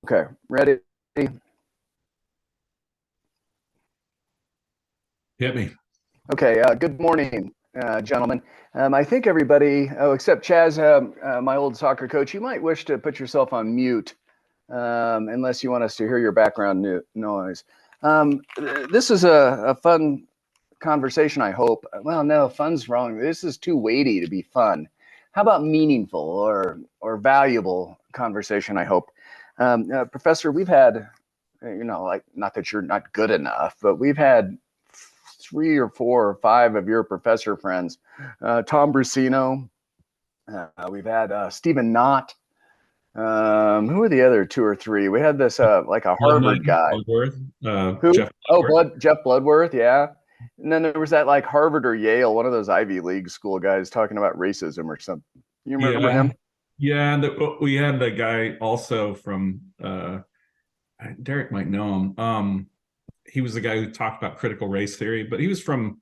Okay, ready? Hit me. Okay, good morning, gentlemen. I think everybody, oh, except Chaz, my old soccer coach, you might wish to put yourself on mute unless you want us to hear your background noise. This is a fun conversation, I hope. Well, no, fun's wrong. This is too weighty to be fun. How about meaningful or valuable conversation, I hope? Professor, we've had, like, not that you're not good enough, but we've had 3 or 4 or 5 of your professor friends. Tom Brusino, we've had Stephen Knott. Who are the other 2 or 3? We had this like a Harvard guy. Bloodworth, Who? Jeff Oh, Bloodworth. Jeff Bloodworth, yeah. And then there was that like Harvard or Yale, one of those Ivy League school guys talking about racism or something. You remember Yeah, him? yeah. And we had the guy also from Derek might know him. He was the guy who talked about critical race theory, but he was from,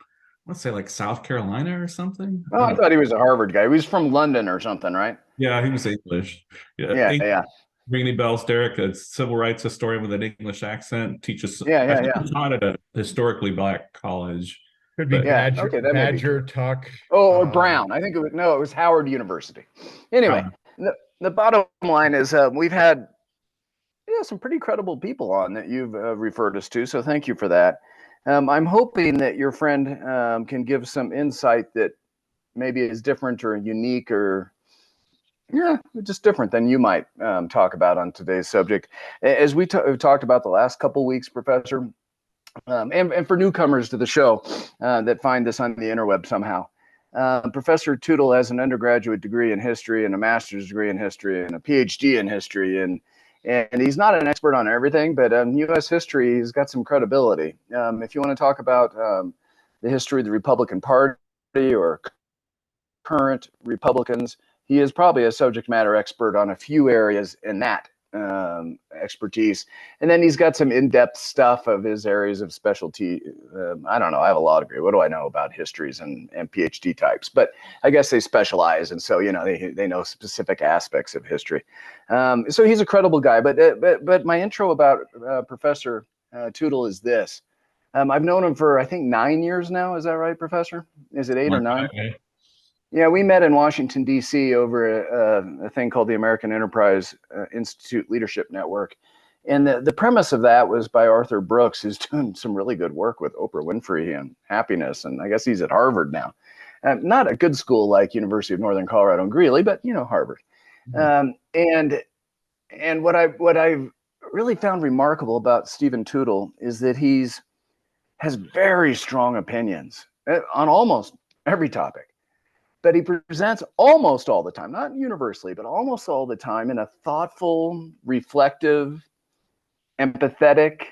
let's say, like South Carolina or something. Oh, I I don't. thought he was a Harvard guy. He was from London or something, right? Yeah, he was English. Yeah, Yeah, yeah, ring any bells, Derek? A civil rights historian with an English accent. Teaches. yeah, I yeah, think yeah, he taught at a historically black college, Could be but yeah. Badger Okay, that may be true. Badger Tuck. Oh, or Brown. I think it was no, it was Howard University. Anyway, the bottom line is we've had some pretty credible people on that you've referred us to, so thank you for that. I'm hoping that your friend can give some insight that maybe is different or unique or just different than you might talk about on today's subject. As we talked about the last couple weeks, Professor, and for newcomers to the show that find this on the interweb somehow. Professor Tootle has an undergraduate degree in history and a master's degree in history and a PhD in history. And he's not an expert on everything, but U.S. history, he's got some credibility. If you want to talk about the history of the Republican Party or current Republicans, he is probably a subject matter expert on a few areas in that expertise. And then he's got some in-depth stuff of his areas of specialty. I don't know. I have a law degree. What do I know about histories and PhD types? But I guess they specialize. And so, they know specific aspects of history. So he's a credible guy. But my intro about Professor Tootle is this. I've known him for, I think, 9 years now. Is that right, Professor? Is it 8 or 9? Yeah, we met in Washington, D.C. over a thing called the American Enterprise Institute Leadership Network. And the premise of that was by Arthur Brooks, who's doing some really good work with Oprah Winfrey and happiness. And I guess he's at Harvard now. Not a good school like University of Northern Colorado in Greeley, but, Harvard. Mm-hmm. And what I've really found remarkable about Stephen Tootle is that has very strong opinions on almost every topic. But he presents almost all the time, not universally, but almost all the time in a thoughtful, reflective, empathetic,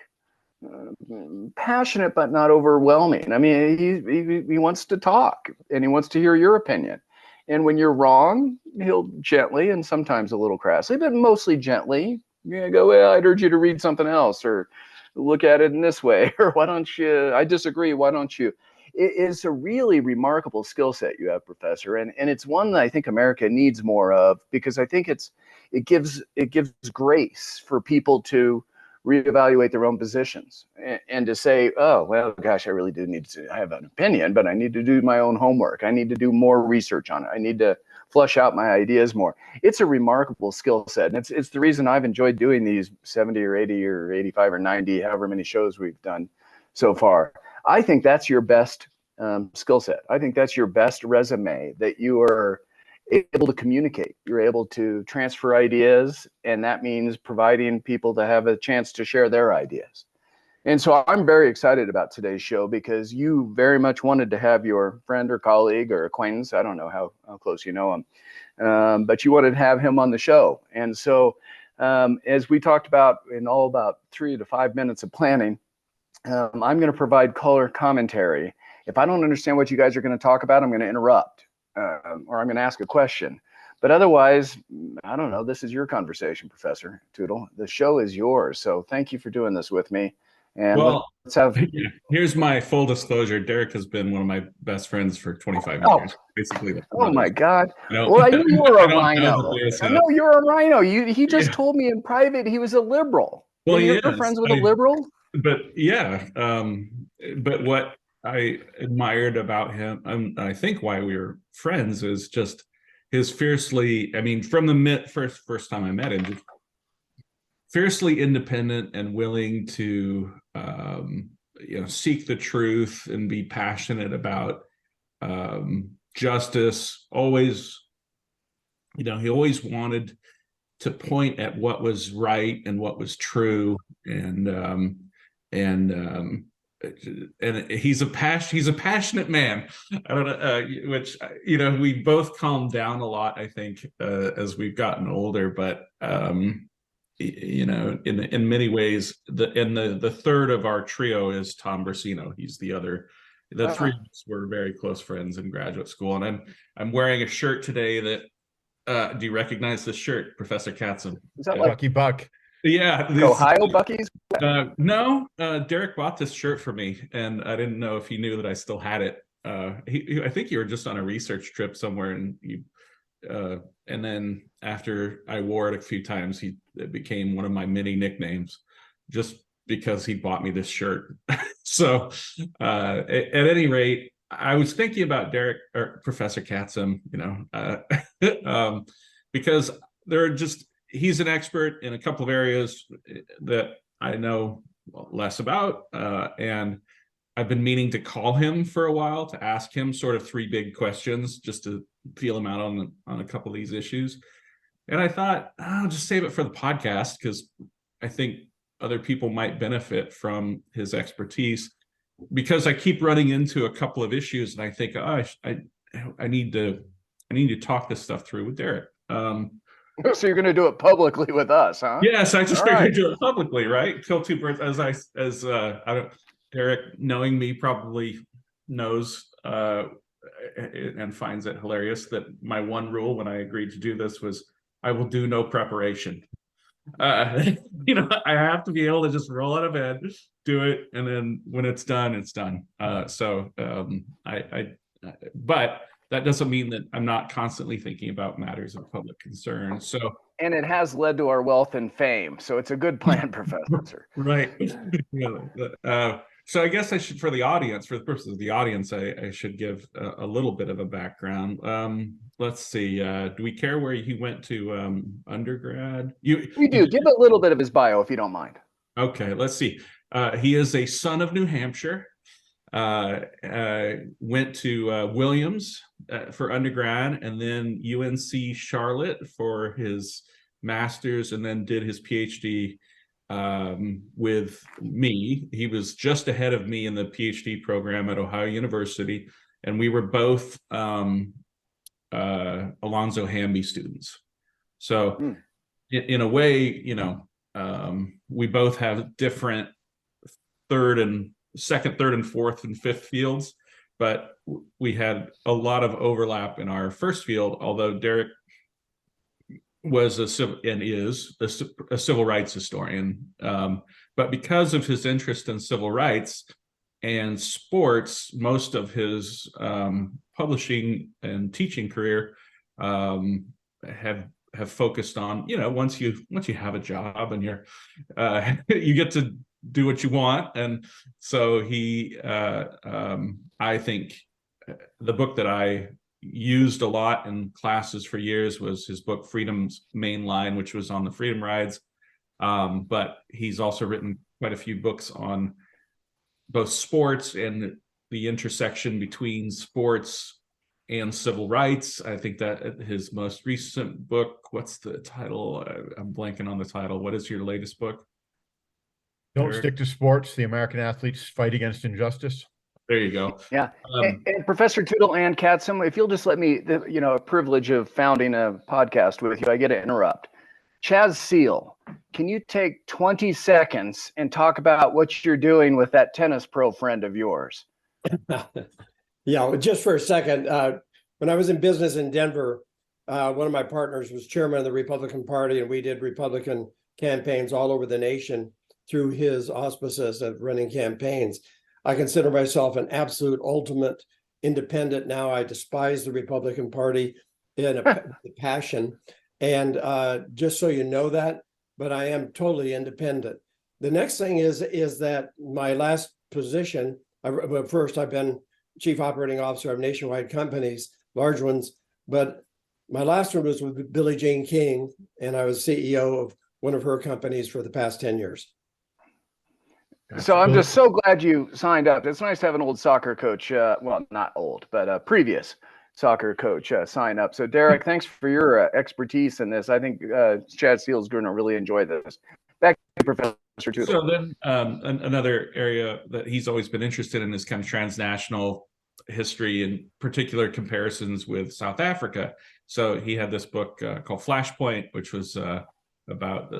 passionate, but not overwhelming. I mean, he wants to talk and he wants to hear your opinion. And when you're wrong, he'll gently and sometimes a little crassly, but mostly gently, go, well, I'd urge you to read something else or look at it in this way, or why don't you, I disagree, why don't you? It's a really remarkable skill set you have, Professor, and it's one that I think America needs more of, because I think it gives grace for people to reevaluate their own positions and to say, oh, well, gosh, I really do need to, I have an opinion, but I need to do my own homework. I need to do more research on it. I need to flush out my ideas more. It's a remarkable skill set, and it's the reason I've enjoyed doing these 70 or 80 or 85 or 90, however many shows we've done so far. I think that's your best skill set. I think that's your best resume, that you are able to communicate. You're able to transfer ideas, and that means providing people to have a chance to share their ideas. And so I'm very excited about today's show because you very much wanted to have your friend or colleague or acquaintance, I don't know how close you know him, but you wanted to have him on the show. And so as we talked about in all about 3 to 5 minutes of planning, I'm going to provide color commentary. If I don't understand what you guys are going to talk about, I'm going to interrupt or I'm going to ask a question. But otherwise, I don't know. This is your conversation, Professor Tootle. The show is yours. So thank you for doing this with me. And Well, let's have. yeah, here's my full disclosure. Derek has been one of my best friends for 25 Oh, years, basically like oh my brothers. God. I don't, Well, I knew you were I a don't know rhino. that there's I a, know you're a rhino. He just yeah, told me in private he was a liberal. well, And he you're is. friends with a liberal? But yeah, but what I admired about him, I think why we were friends is just his fiercely, I mean, from the first time I met him, just fiercely independent and willing to, seek the truth and be passionate about justice. Always, he always wanted to point at what was right and what was true, and and he's a passionate man. I don't know, which we both calmed down a lot, I think, as we've gotten older. But in many ways, the third of our trio is Tom Bersino. He's the other. The three of us were very close friends in graduate school, and I'm wearing a shirt today that. Do you recognize this shirt, Professor Catsam? Is that like Bucky Buck? Yeah, Ohio Bucky's? no, Derek bought this shirt for me, and I didn't know if he knew that I still had it. I think you were just on a research trip somewhere, and and then after I wore it a few times, it became one of my many nicknames, just because he bought me this shirt. So, at any rate, I was thinking about Derek or Professor Catsam, because he's an expert in a couple of areas that I know less about, and I've been meaning to call him for a while to ask him sort of three big questions just to feel him out on a couple of these issues. And I thought, I'll just save it for the podcast because I think other people might benefit from his expertise, because I keep running into a couple of issues and I think, I need to talk this stuff through with Derek. So you're going to do it publicly with us, huh? Yes, I just All figured right. do it publicly, right? Kill two birds, I don't. Derek, knowing me, probably knows and finds it hilarious that my one rule when I agreed to do this was I will do no preparation. I have to be able to just roll out of bed, do it, and then when it's done, it's done. But that doesn't mean that I'm not constantly thinking about matters of public concern. So, and it has led to our wealth and fame. So it's a good plan, Professor. Right. So I guess I should, for the purposes of the audience, I should give a little bit of a background. Let's see. Do we care where he went to undergrad? We do. Give a little bit of his bio, if you don't mind. Okay, let's see. He is a son of New Hampshire. Went to Williams for undergrad, and then UNC Charlotte for his master's, and then did his PhD with me. He was just ahead of me in the PhD program at Ohio University, and we were both Alonzo Hamby students. So in a way, we both have different second, third, and fourth and fifth fields, but we had a lot of overlap in our first field, although Derek was is a civil rights historian. But because of his interest in civil rights and sports, most of his publishing and teaching career have focused on, once you have a job and you're you get to do what you want. And so I think the book that I used a lot in classes for years was his book Freedom's Main Line, which was on the freedom rides. But he's also written quite a few books on both sports and the intersection between sports and civil rights. I think that his most recent book, what's the title? I'm blanking on the title. What is your latest book? Don't Stick to Sports, the American Athletes Fight Against Injustice. There you go. Yeah. And Professor Tootle and Catsam, if you'll just let me, a privilege of founding a podcast with you, I get to interrupt. Chaz Seal, can you take 20 seconds and talk about what you're doing with that tennis pro friend of yours? Yeah, just for a second. When I was in business in Denver, one of my partners was chairman of the Republican Party, and we did Republican campaigns all over the nation. through his auspices of running campaigns. I consider myself an absolute ultimate independent now. I despise the Republican Party in a passion. And just so you know that, but I am totally independent. The next thing is that my last position, first I've been chief operating officer of nationwide companies, large ones, but my last one was with Billie Jean King, and I was CEO of one of her companies for the past 10 years. So I'm just so glad you signed up. It's nice to have an old soccer coach, well, not old, but a previous soccer coach sign up. So Derek, thanks for your expertise in this. I think Chad Steele's going to really enjoy this. Back to you, Professor Tudor. So then another area that he's always been interested in is kind of transnational history, and particular comparisons with South Africa. So he had this book called Flashpoint, which was about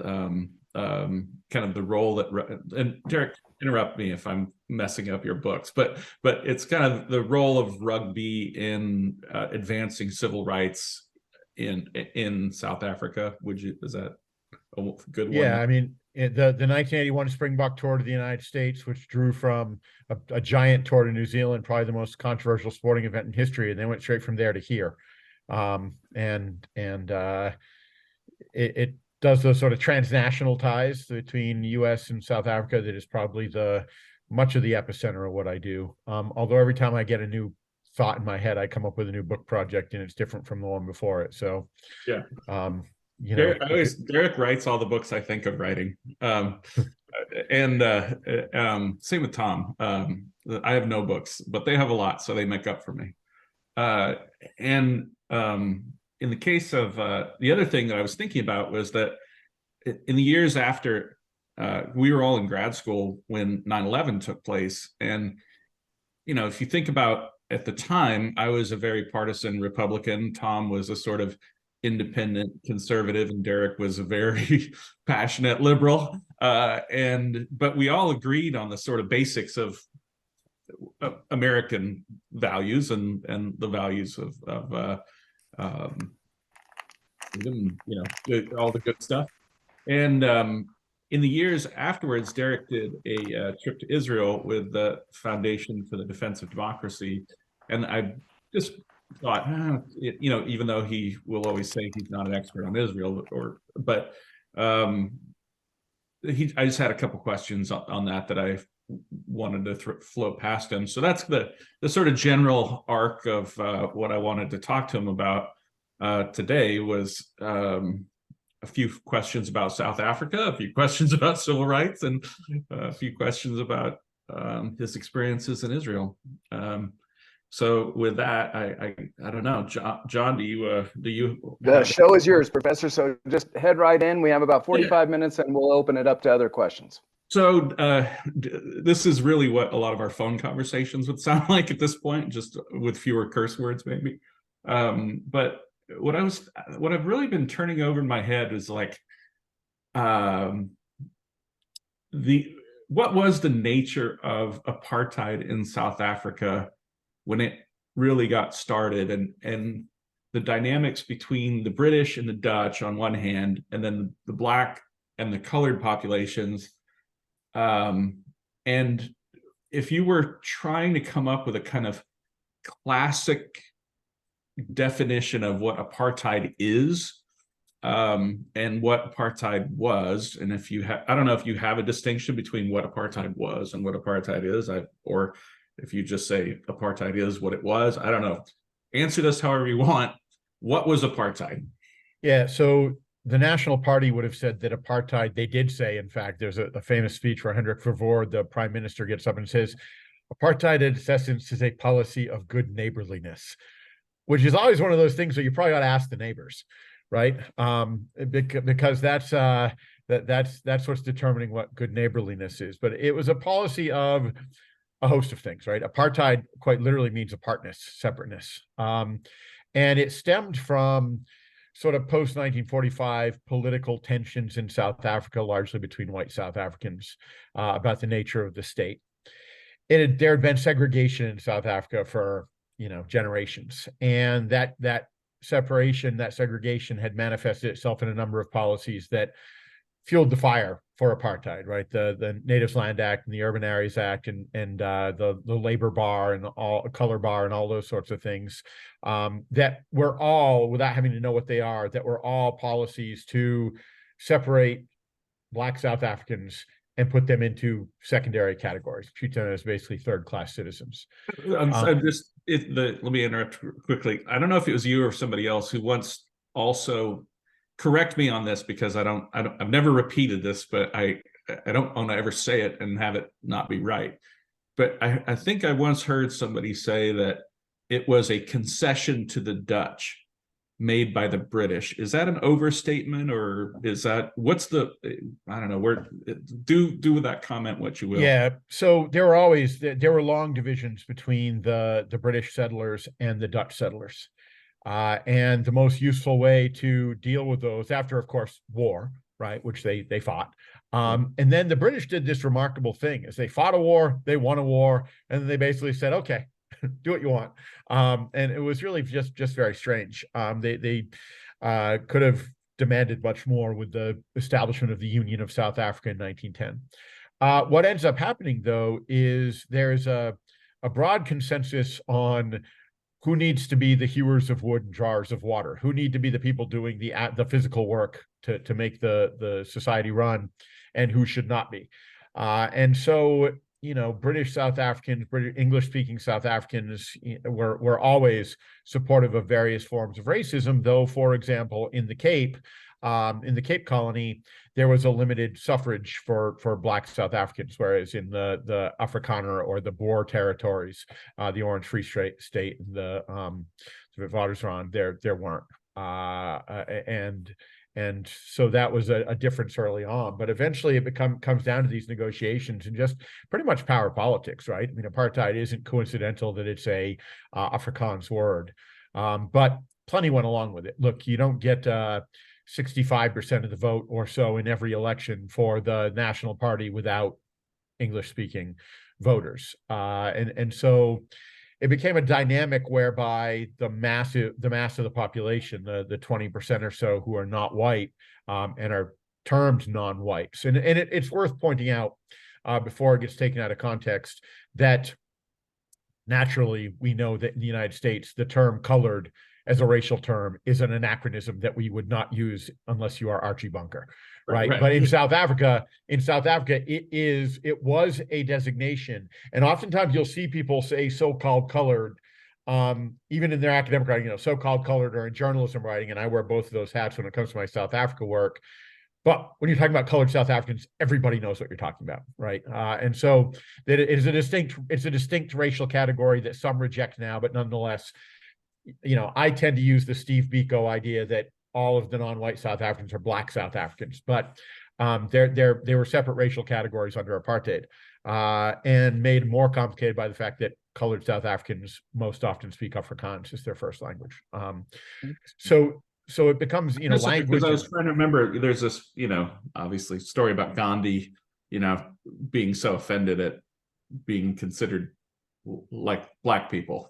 kind of the role that, and Derek, interrupt me if I'm messing up your books, but it's kind of the role of rugby in advancing civil rights in South Africa. Is that a good one? Yeah, I mean, the 1981 Springbok tour to the United States, which drew from a giant tour to New Zealand, probably the most controversial sporting event in history, and they went straight from there to here. It does those sort of transnational ties between U.S. and South Africa that is probably much of the epicenter of what I do. Although every time I get a new thought in my head, I come up with a new book project, and it's different from the one before it. So yeah. You know, Derek writes all the books I think of writing, and same with Tom. I have no books, but they have a lot, so they make up for me. In the case of the other thing that I was thinking about was that in the years after, we were all in grad school when 9/11 took place, and if you think about at the time, I was a very partisan Republican. Tom was a sort of independent conservative, and Derek was a very passionate liberal. But we all agreed on the sort of basics of American values and the values of freedom, all the good stuff. And in the years afterwards, Derek did a trip to Israel with the Foundation for the Defense of Democracy, and I just thought, even though he will always say he's not an expert on Israel, I just had a couple questions on that I wanted to float past him. So that's the sort of general arc of what I wanted to talk to him about today was a few questions about South Africa, a few questions about civil rights, and a few questions about his experiences in Israel. So with that, I don't know, John, do you? The show is yours, Professor. So just head right in. We have about 45 minutes, and we'll open it up to other questions. So this is really what a lot of our phone conversations would sound like at this point, just with fewer curse words, maybe. But what I've really been turning over in my head is like, what was the nature of apartheid in South Africa when it really got started, and the dynamics between the British and the Dutch on one hand, and then the Black and the colored populations. And if you were trying to come up with a kind of classic definition of what apartheid is, and what apartheid was, and if you have, I don't know if you have a distinction between what apartheid was and what apartheid is, or if you just say apartheid is what it was, I don't know. Answer this however you want. What was apartheid? Yeah, so the National Party would have said that apartheid, they did say, in fact, there's a famous speech where Hendrik Verwoerd, the prime minister, gets up and says, apartheid in its essence is a policy of good neighborliness, which is always one of those things that you probably ought to ask the neighbors, right? Because that's what's determining what good neighborliness is. But it was a policy of a host of things, right? Apartheid quite literally means apartness, separateness. And it stemmed from sort of post-1945 political tensions in South Africa, largely between white South Africans, about the nature of the state. There had been segregation in South Africa for generations, and that separation, that segregation had manifested itself in a number of policies that fueled the fire for apartheid, right? The Natives Land Act and the Urban Areas Act and the labor bar and all color bar and all those sorts of things, that were all, without having to know what they are, that were all policies to separate Black South Africans and put them into secondary categories, treat them as basically third-class citizens. I'm just let me interrupt quickly. I don't know if it was you or somebody else who once also, correct me on this, because I've never repeated this, but I don't want to ever say it and have it not be right. But I think I once heard somebody say that it was a concession to the Dutch made by the British. Is that an overstatement, or is that, what's the, I don't know, where, do with that comment what you will. Yeah, so there were long divisions between the British settlers and the Dutch settlers. And the most useful way to deal with those, after, of course, war, right, which they fought. And then the British did this remarkable thing: is they fought a war, they won a war, and then they basically said, okay, do what you want. And it was really just very strange. They could have demanded much more with the establishment of the Union of South Africa in 1910. What ends up happening, though, is there's a broad consensus on who needs to be the hewers of wood and drawers of water, who need to be the people doing the physical work to make the society run, and who should not be. And so, British South Africans, British English-speaking South Africans were always supportive of various forms of racism, though, for example, in the Cape Colony, there was a limited suffrage for Black South Africans, whereas in the Afrikaner or the Boer territories, the Orange Free State, and the Witwatersrand, there weren't. And so that was a difference early on, but eventually it comes down to these negotiations and just pretty much power politics, right? I mean, apartheid isn't coincidental that it's a Afrikaans word, but plenty went along with it. Look, you don't get 65% of the vote or so in every election for the National Party without English-speaking voters, and so it became a dynamic whereby the mass of the population, the 20% or so who are not white, and are termed non-whites. And it's worth pointing out, before it gets taken out of context, that naturally we know that in the United States, the term colored as a racial term is an anachronism that we would not use unless you are Archie Bunker. Right. But in South Africa, it was a designation. And oftentimes you'll see people say so-called colored, even in their academic writing, so-called colored, or in journalism writing. And I wear both of those hats when it comes to my South Africa work. But when you're talking about colored South Africans, everybody knows what you're talking about, right? And so that it's a distinct racial category that some reject now, but nonetheless, I tend to use the Steve Biko idea that all of the non-white South Africans are Black South Africans, but they were separate racial categories under apartheid, and made more complicated by the fact that colored South Africans most often speak Afrikaans as their first language. So it becomes, language. Because I was trying to remember, there's this, obviously story about Gandhi, being so offended at being considered like Black people,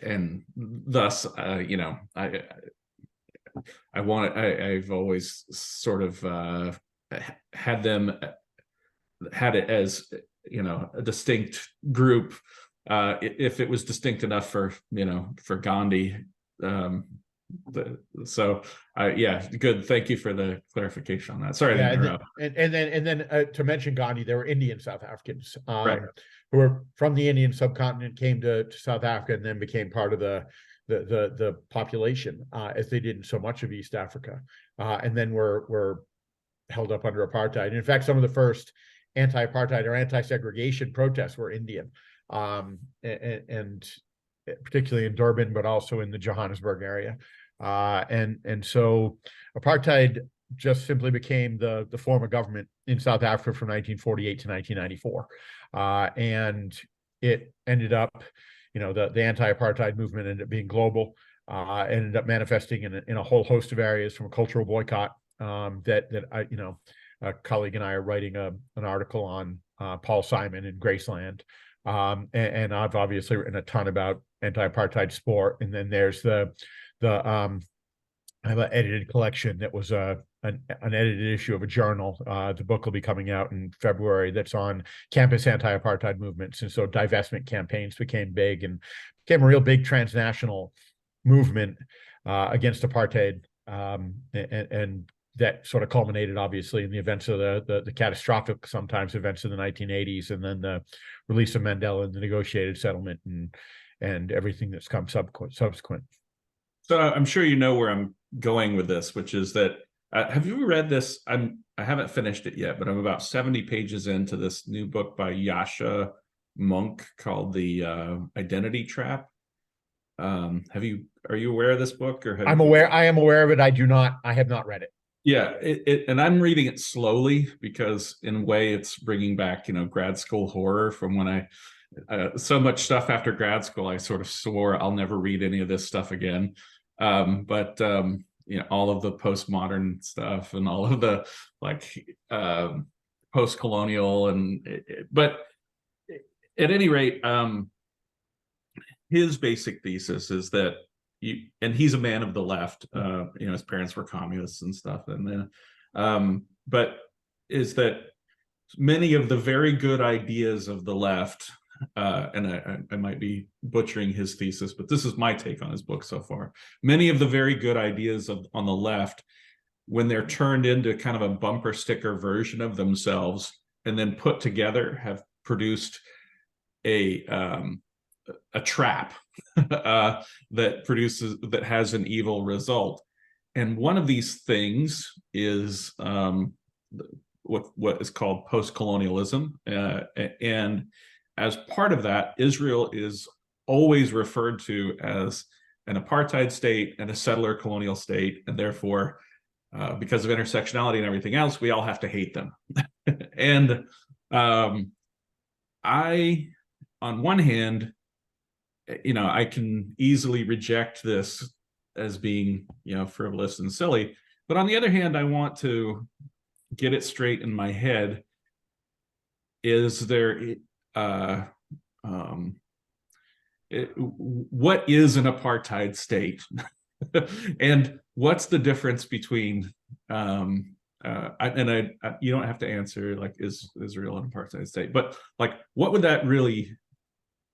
and thus, I've always sort of had it as, a distinct group, if it was distinct enough for Gandhi. Good. Thank you for the clarification on that. Sorry to interrupt. And then to mention Gandhi, there were Indian South Africans, right, who were from the Indian subcontinent, came to South Africa, and then became part of the population, as they did in so much of East Africa, and then were held up under apartheid. And in fact, some of the first anti-apartheid or anti-segregation protests were Indian, and particularly in Durban, but also in the Johannesburg area. And so apartheid just simply became the form of government in South Africa from 1948 to 1994. And it ended up, the anti-apartheid movement ended up being global, ended up manifesting in a whole host of areas, from a cultural boycott, that I, a colleague and I are writing an article on, Paul Simon in Graceland. And I've obviously written a ton about anti-apartheid sport. And then there's I have an edited collection that was an edited issue of a journal. The book will be coming out in February. That's on campus anti-apartheid movements, and so divestment campaigns became big and became a real big transnational movement against apartheid, and that sort of culminated, obviously, in the events of the catastrophic, sometimes, events of the 1980s, and then the release of Mandela and the negotiated settlement and everything that's come subsequent. So I'm sure you know where I'm going with this, which is that have you read this? I haven't finished it yet, but I'm about 70 pages into this new book by Yasha Monk called The Identity Trap. Are you aware of this book, or I'm aware? I am aware of it. I have not read it. Yeah, and I'm reading it slowly because in a way it's bringing back, grad school horror from when I so much stuff after grad school. I sort of swore I'll never read any of this stuff again. But all of the postmodern stuff and all of the post-colonial but at any rate, his basic thesis is that and he's a man of the left, his parents were communists and stuff, and but is that many of the very good ideas of the left, and I might be butchering his thesis, but this is my take on his book so far. Many of the very good ideas on the left, when they're turned into kind of a bumper sticker version of themselves and then put together, have produced a trap that has an evil result. And one of these things is what is called post-colonialism, and as part of that, Israel is always referred to as an apartheid state and a settler colonial state, and therefore, because of intersectionality and everything else, we all have to hate them. And I, on one hand, I can easily reject this as being, frivolous and silly, but on the other hand, I want to get it straight in my head. Is there what is an apartheid state? And what's the difference between you don't have to answer is Israel an apartheid state, but what would that really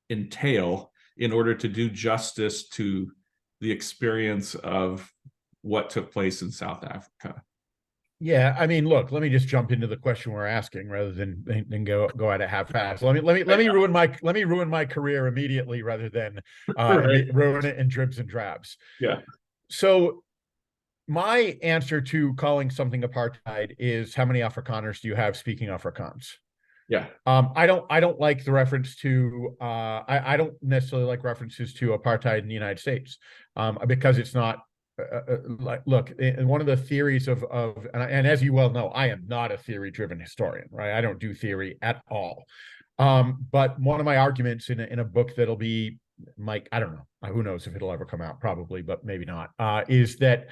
entail in order to do justice to the experience of what took place in South Africa? Yeah, I mean, look, let me just jump into the question we're asking rather than go at it half-assed. Let me ruin my career immediately rather than ruin it in dribs and drabs. Yeah. So my answer to calling something apartheid is, how many Afrikaners do you have speaking Afrikaans? Yeah. I don't like the reference to I don't necessarily like references to apartheid in the United States, because it's not look, and one of the theories and as you well know, I am not a theory-driven historian, right? I don't do theory at all. But one of my arguments in a book that'll be, Mike, I don't know, who knows if it'll ever come out, probably, but maybe not, is that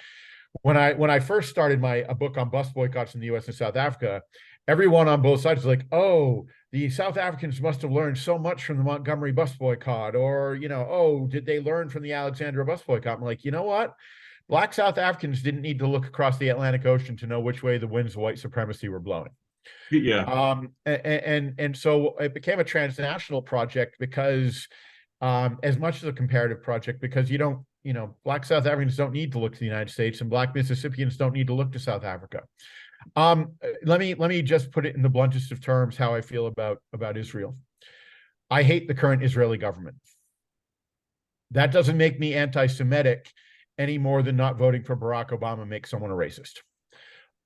when I first started a book on bus boycotts in the US and South Africa, everyone on both sides was like, oh, the South Africans must have learned so much from the Montgomery bus boycott, or, oh, did they learn from the Alexandria bus boycott? I'm like, you know what? Black South Africans didn't need to look across the Atlantic Ocean to know which way the winds of white supremacy were blowing. Yeah. And so it became a transnational project because, as much as a comparative project, because Black South Africans don't need to look to the United States, and Black Mississippians don't need to look to South Africa. Let me just put it in the bluntest of terms how I feel about Israel. I hate the current Israeli government. That doesn't make me anti-Semitic any more than not voting for Barack Obama makes someone a racist.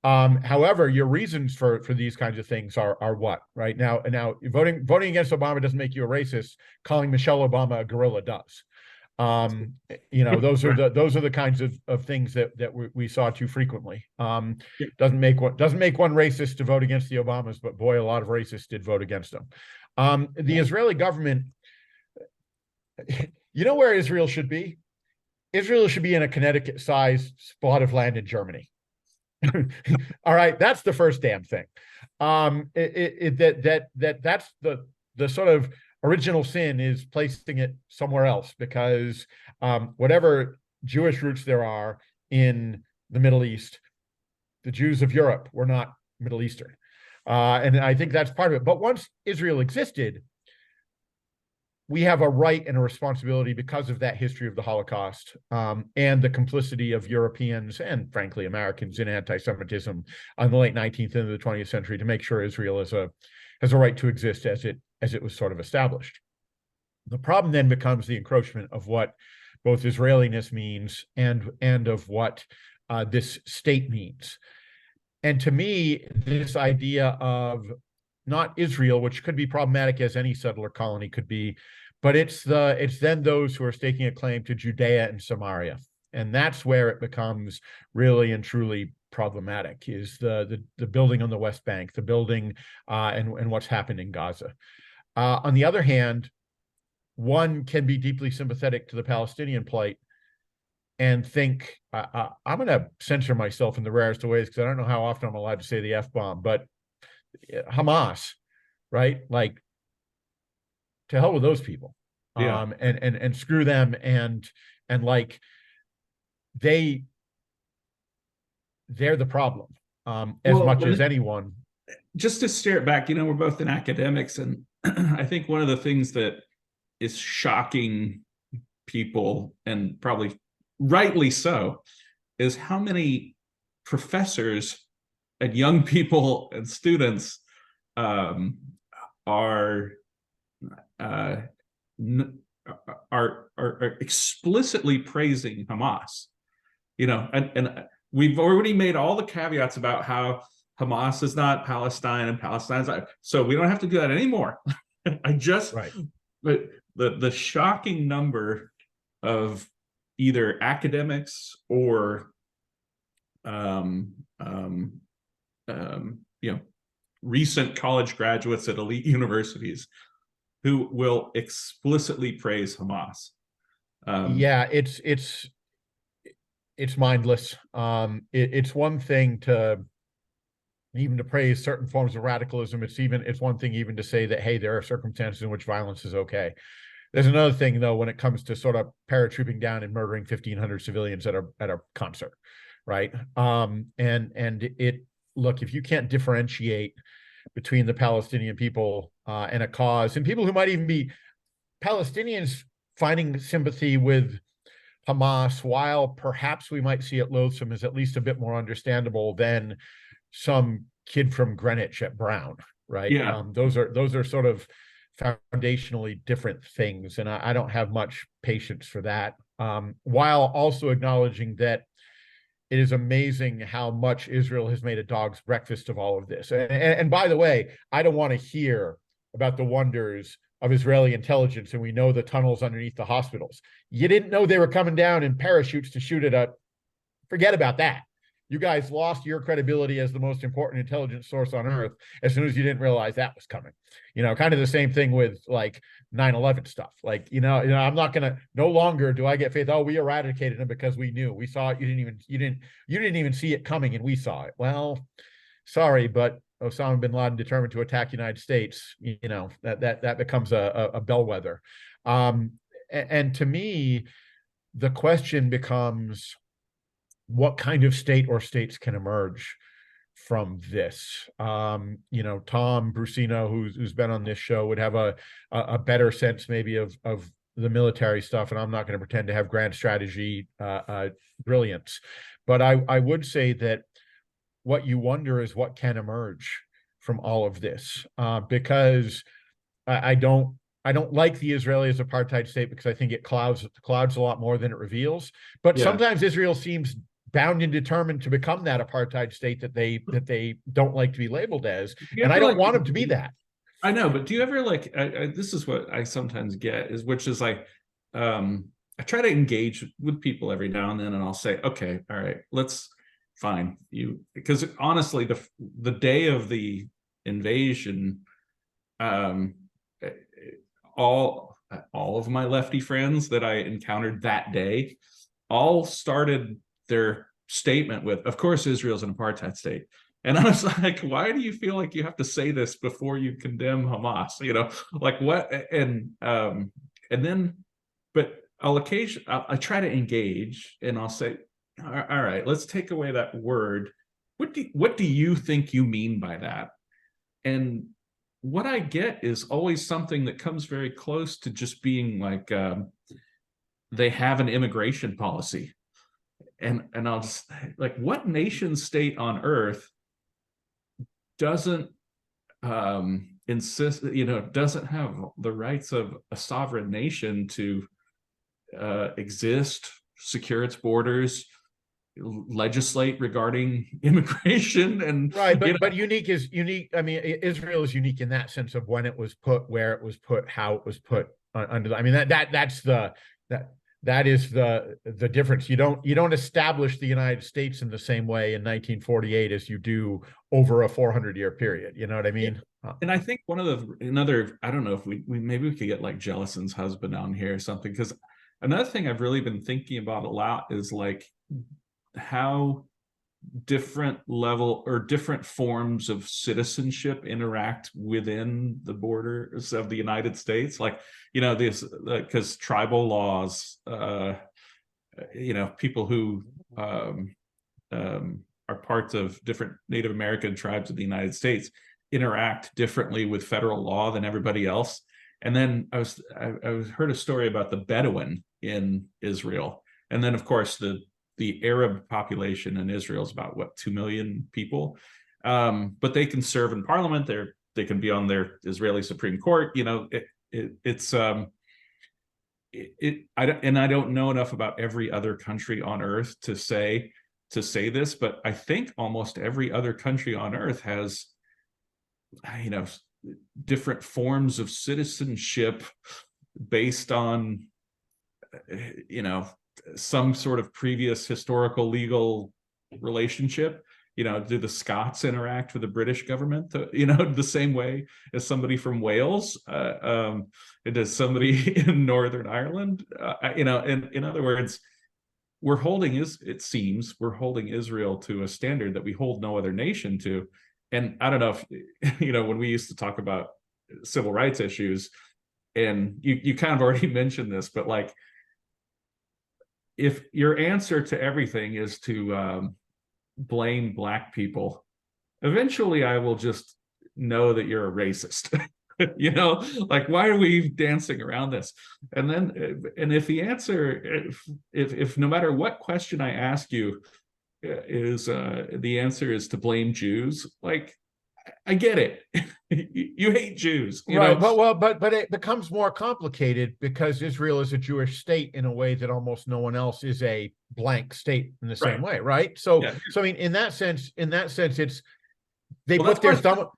However, your reasons for these kinds of things are what? Right now voting against Obama doesn't make you a racist. Calling Michelle Obama a gorilla does. Those are the kinds of things that we saw too frequently. Doesn't make one racist to vote against the Obamas, but boy, a lot of racists did vote against them. The Israeli government, where Israel should be? Israel should be in a Connecticut-sized spot of land in Germany. All right, that's the first damn thing. That's the sort of original sin, is placing it somewhere else, because whatever Jewish roots there are in the Middle East, the Jews of Europe were not Middle Eastern. And I think that's part of it. But once Israel existed, we have a right and a responsibility because of that history of the Holocaust, and the complicity of Europeans and, frankly, Americans in anti-Semitism on the late 19th and the 20th century to make sure Israel has a right to exist as it was sort of established. The problem then becomes the encroachment of what both Israeliness means and of what this state means. And to me, this idea of not Israel, which could be problematic as any settler colony could be, but it's then those who are staking a claim to Judea and Samaria. And that's where it becomes really and truly problematic, is the building on the West Bank, the building and what's happened in Gaza. On the other hand, one can be deeply sympathetic to the Palestinian plight and think, I'm going to censor myself in the rarest of ways because I don't know how often I'm allowed to say the F-bomb, but Hamas, right? Like, to hell with those people, and screw them, and like they're the problem, as much as anyone. Just to steer it back, we're both in academics, and I think one of the things that is shocking people, and probably rightly so, is how many professors and young people and students are explicitly praising Hamas, and we've already made all the caveats about how Hamas is not Palestine and Palestine's not, so we don't have to do that anymore. But the shocking number of either academics or recent college graduates at elite universities who will explicitly praise Hamas. It's mindless. It's one thing to praise certain forms of radicalism. It's one thing even to say that, hey, there are circumstances in which violence is okay. There's another thing, though, when it comes to sort of paratrooping down and murdering 1,500 civilians at a concert, right? Look, if you can't differentiate between the Palestinian people and a cause, and people who might even be Palestinians finding sympathy with Hamas, while perhaps we might see it loathsome, is at least a bit more understandable than some kid from Greenwich at Brown, right? Yeah. Those are sort of foundationally different things, and I don't have much patience for that, while also acknowledging that it is amazing how much Israel has made a dog's breakfast of all of this. And by the way, I don't want to hear about the wonders of Israeli intelligence, and we know the tunnels underneath the hospitals. You didn't know they were coming down in parachutes to shoot at a, forget about that. You guys lost your credibility as the most important intelligence source on earth as soon as you didn't realize that was coming. Kind of the same thing with like 9/11 stuff. Like, I'm not going to, no longer do I get faith. Oh, we eradicated them because we knew, we saw it. You didn't even see it coming, and we saw it. Well, sorry, but Osama bin Laden determined to attack the United States, that becomes a bellwether. And to me, the question becomes, what kind of state or states can emerge from this? Tom Brusino, who's been on this show, would have a better sense maybe of the military stuff, and I'm not going to pretend to have grand strategy brilliance. But I would say that what you wonder is what can emerge from all of this, because I don't like the Israeli as apartheid state, because I think it clouds a lot more than it reveals. But sometimes Israel seems bound and determined to become that apartheid state that they don't like to be labeled as, and I don't want them to be that. I know, but do you ever this is what I sometimes get, which is like, I try to engage with people every now and then, and I'll say, okay, all right, fine, because honestly, the day of the invasion, all of my lefty friends that I encountered that day all started their statement with, of course, Israel's an apartheid state. And I was like, why do you feel like you have to say this before you condemn Hamas? Like what? And then, but I try to engage, and I'll say, all right, let's take away that word. what do you think you mean by that? And what I get is always something that comes very close to just being like, they have an immigration policy. And I'll just like, what nation state on earth doesn't insist, doesn't have the rights of a sovereign nation to exist, secure its borders, legislate regarding immigration, and right, but unique is unique. I mean, Israel is unique in that sense of when it was put, where it was put, how it was put under. I mean, that is the difference. You don't establish the United States in the same way in 1948 as you do over a 400-year period. You know what I mean? And I think another, I don't know if we maybe we could get like Jellison's husband on here or something, because another thing I've really been thinking about a lot is like how different level or different forms of citizenship interact within the borders of the United States. Like, this, because tribal laws, people who are parts of different Native American tribes of the United States interact differently with federal law than everybody else. And then I heard a story about the Bedouin in Israel. And then of course the Arab population in Israel is about 2 million people. But they can serve in parliament. They can be on their Israeli Supreme Court. I don't know enough about every other country on earth to say this, but I think almost every other country on earth has, different forms of citizenship based on, some sort of previous historical legal relationship. Do the Scots interact with the British government, the same way as somebody from Wales? Does somebody in Northern Ireland? In other words, it seems we're holding Israel to a standard that we hold no other nation to. And I don't know if, when we used to talk about civil rights issues, and you kind of already mentioned this, but like, if your answer to everything is to blame Black people, eventually I will just know that you're a racist. Like, why are we dancing around this? And if the answer, if no matter what question I ask you is the answer is to blame Jews, like, I get it. You hate Jews, right? But it becomes more complicated because Israel is a Jewish state in a way that almost no one else is a blank state in the same way, right? So, I mean, in that sense, it's they put their thumb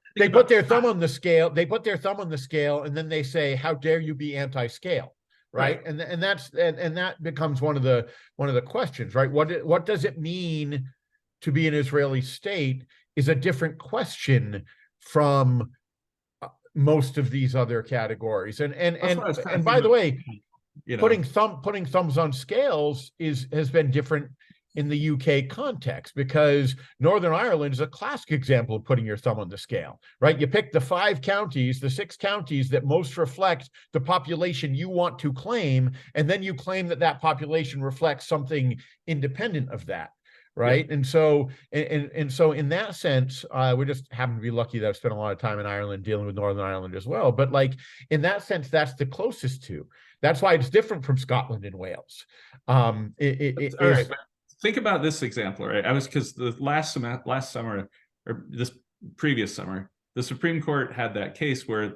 on the scale. They put their thumb on the scale, and then they say, "How dare you be anti-scale?" Right? And that becomes one of the questions, right? What does it mean to be an Israeli state is a different question from most of these other categories. And by the way, putting thumbs on scales has been different in the UK context, because Northern Ireland is a classic example of putting your thumb on the scale, right? You pick the 6 counties that most reflect the population you want to claim, and then you claim that population reflects something independent of that. Right. Yeah. And so in that sense, we just happen to be lucky that I've spent a lot of time in Ireland dealing with Northern Ireland as well. But like, in that sense, that's the closest to. That's why it's different from Scotland and Wales. Right. Think about this example, right? Because the last summer, or this previous summer, the Supreme Court had that case where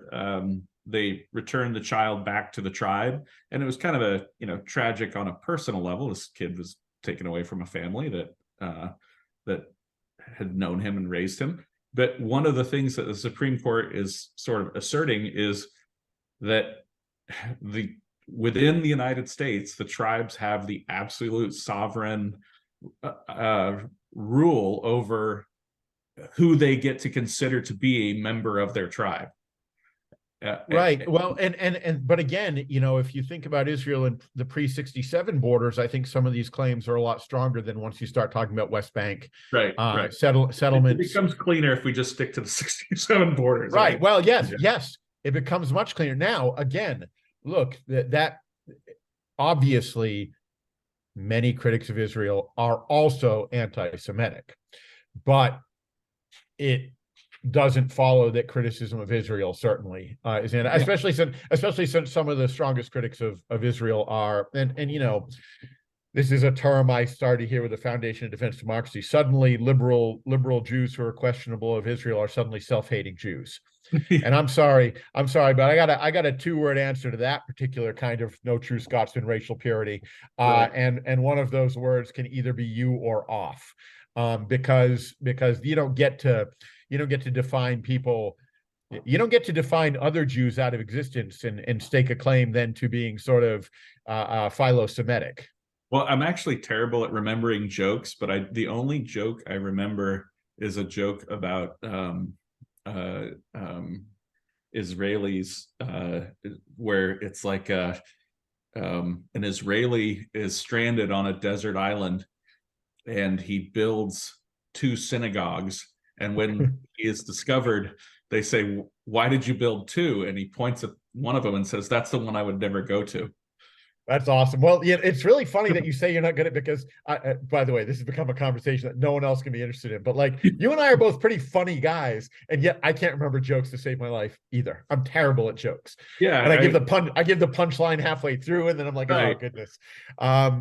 they returned the child back to the tribe. And it was kind of a, tragic on a personal level. This kid was taken away from a family that had known him and raised him. But one of the things that the Supreme Court is sort of asserting is that within the United States, the tribes have the absolute sovereign rule over who they get to consider to be a member of their tribe. Right. Well, but again, if you think about Israel and the pre-67 borders, I think some of these claims are a lot stronger than once you start talking about West Bank. Right. Settlements. It becomes cleaner if we just stick to the 67 borders. Right. Well, yes, it becomes much cleaner. Now, again, look, that obviously many critics of Israel are also anti-Semitic. but it doesn't follow that criticism of Israel certainly is in, especially since some of the strongest critics of Israel are, and you know, this is a term I started here with the Foundation of Defense Democracy. Suddenly, liberal Jews who are questionable of Israel are suddenly self-hating Jews. And I'm sorry, but I got a 2-word answer to that particular kind of no true Scotsman racial purity. Right. And one of those words can either be you or off. Because you don't get to define people. You don't get to define other Jews out of existence and stake a claim then to being sort of philo-Semitic. Well, I'm actually terrible at remembering jokes, but the only joke I remember is a joke about Israelis, where it's like an Israeli is stranded on a desert island, and he builds 2 synagogues. And when he is discovered, they say, "Why did you build 2?" And he points at one of them and says, "That's the one I would never go to." That's awesome. Well, yeah, it's really funny that you say you're not good at, because by the way, this has become a conversation that no one else can be interested in. But like, you and I are both pretty funny guys, and yet I can't remember jokes to save my life either. I'm terrible at jokes. Yeah, and I give the punchline halfway through, and then I'm like, right. oh goodness,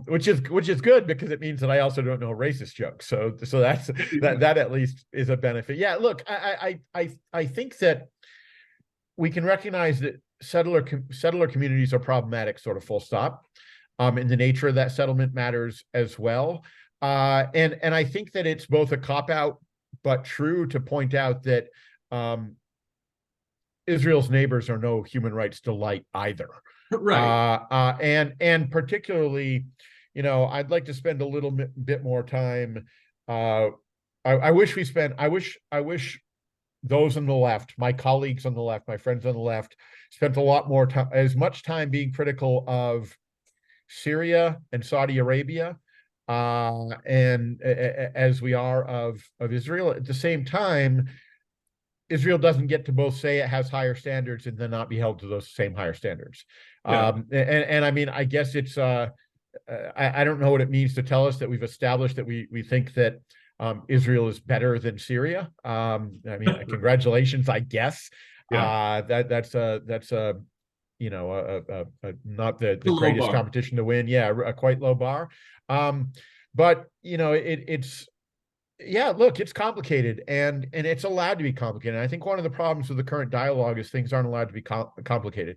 which is good, because it means that I also don't know racist jokes. So that's that at least is a benefit. Yeah, look, I think that we can recognize that settler communities are problematic, sort of full stop. And the nature of that settlement matters as well. And I think that it's both a cop-out but true to point out that Israel's neighbors are no human rights delight either. Right. And particularly, you know, I'd like to spend a little bit more time. I wish those on the left, my colleagues on the left, my friends on the left, spent a lot more time, as much time being critical of Syria and Saudi Arabia, and as we are of Israel. At the same time, Israel doesn't get to both say it has higher standards and then not be held to those same higher standards. Yeah. And I mean, I guess it's I don't know what it means to tell us that we've established that we think that Israel is better than Syria. I mean, congratulations, I guess. Yeah. That's you know, not the low greatest bar. competition to win. Yeah, a quite low bar. But you know, it's yeah, look, it's complicated, and it's allowed to be complicated. And I think one of the problems with the current dialogue is things aren't allowed to be complicated.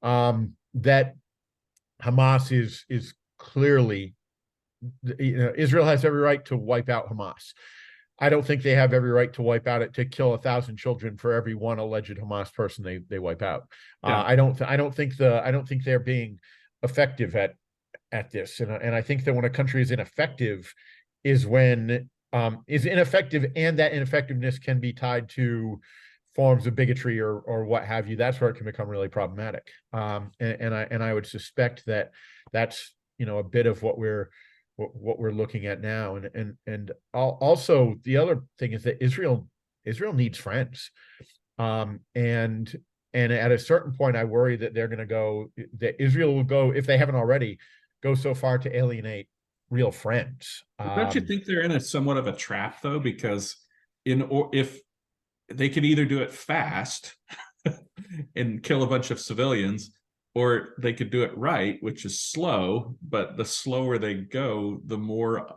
That Hamas is clearly, you know, Israel has every right to wipe out Hamas. I don't think they have every right to wipe out it, to kill 1,000 children for every one alleged Hamas person they wipe out. Yeah. I don't think they're being effective at this, and I think that when a country is ineffective is when is ineffective, and that ineffectiveness can be tied to forms of bigotry or what have you. That's where it can become really problematic. And I would suspect that that's, you know, a bit of what we're looking at now. And also the other thing is that Israel needs friends. And at a certain point, I worry that that Israel will go, if they haven't already, go so far to alienate real friends. Don't you think they're in a somewhat of a trap, though? Because if they could either do it fast and kill a bunch of civilians, or they could do it right, which is slow, but the slower they go, the more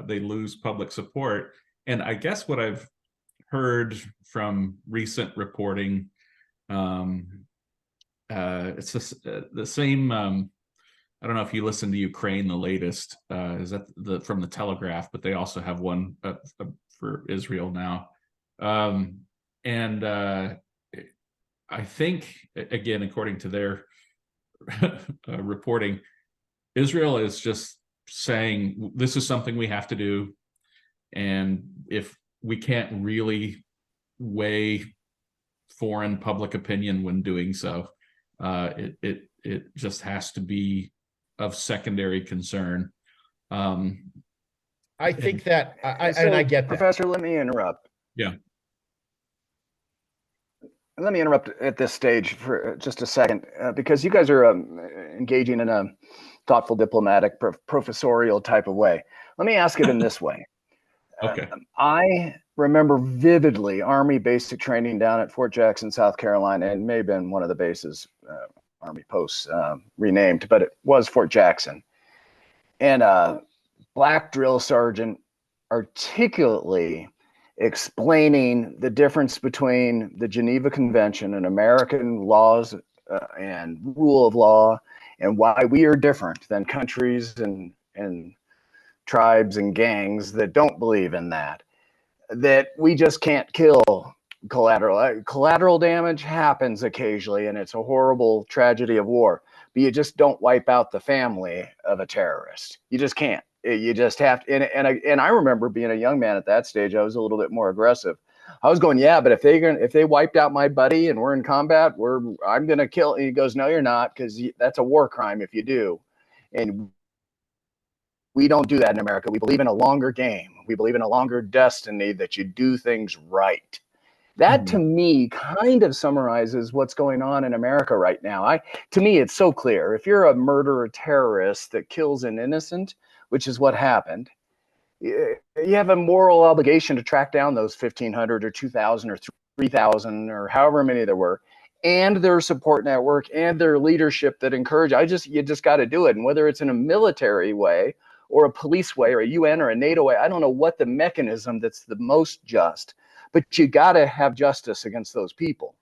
they lose public support. And I guess what I've heard from recent reporting, it's the same. I don't know if you listen to Ukraine, the latest, is that from the Telegraph, but they also have one for Israel now. And I think, again, according to their reporting, Israel is just saying, this is something we have to do. And if we can't really weigh foreign public opinion when doing so, it just has to be of secondary concern. I think that, and I get that. Professor, let me interrupt. Yeah. Let me interrupt at this stage for just a second, because you guys are engaging in a thoughtful, diplomatic, professorial type of way. Let me ask it in this way. Okay. I remember vividly Army basic training down at Fort Jackson, South Carolina, and it may have been one of the bases, Army posts renamed, but it was Fort Jackson. And a black drill sergeant articulately explaining the difference between the Geneva Convention and American laws and rule of law, and why we are different than countries and tribes and gangs that don't believe in that. That we just can't kill collateral. Collateral damage happens occasionally, and it's a horrible tragedy of war. But you just don't wipe out the family of a terrorist. You just can't. You just have to. And I remember being a young man at that stage. I was a little bit more aggressive. I was going, yeah, but if they wiped out my buddy and we're in combat, I'm gonna kill. And he goes, no, you're not, because that's a war crime if you do. And we don't do that in America. We believe in a longer game. We believe in a longer destiny, that you do things right. That to me kind of summarizes what's going on in America right now. To me, it's so clear. If you're a murderer terrorist that kills an innocent, which is what happened, you have a moral obligation to track down those 1,500 or 2,000 or 3,000 or however many there were, and their support network and their leadership that encourage. You just got to do it. And whether it's in a military way or a police way or a UN or a NATO way, I don't know what the mechanism that's the most just, but you got to have justice against those people.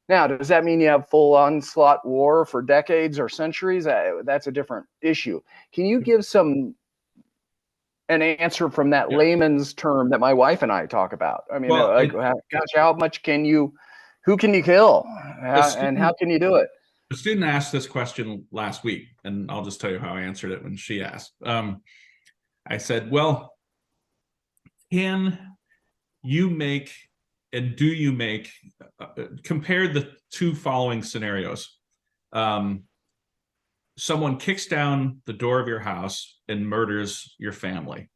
Now, does that mean you have full onslaught war for decades or centuries? That's a different issue. Can you give an answer from that layman's term that my wife and I talk about? I mean, gosh, how much who can you kill? And how can you do it? A student asked this question last week, and I'll just tell you how I answered it when she asked. I said, well, can you make, and do you make, compare the two following scenarios. Someone kicks down the door of your house and murders your family.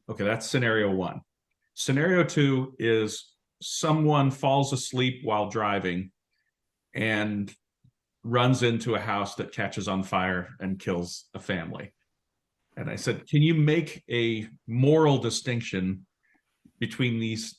Okay, that's scenario one. Scenario two is someone falls asleep while driving and runs into a house that catches on fire and kills a family. And I said, can you make a moral distinction between these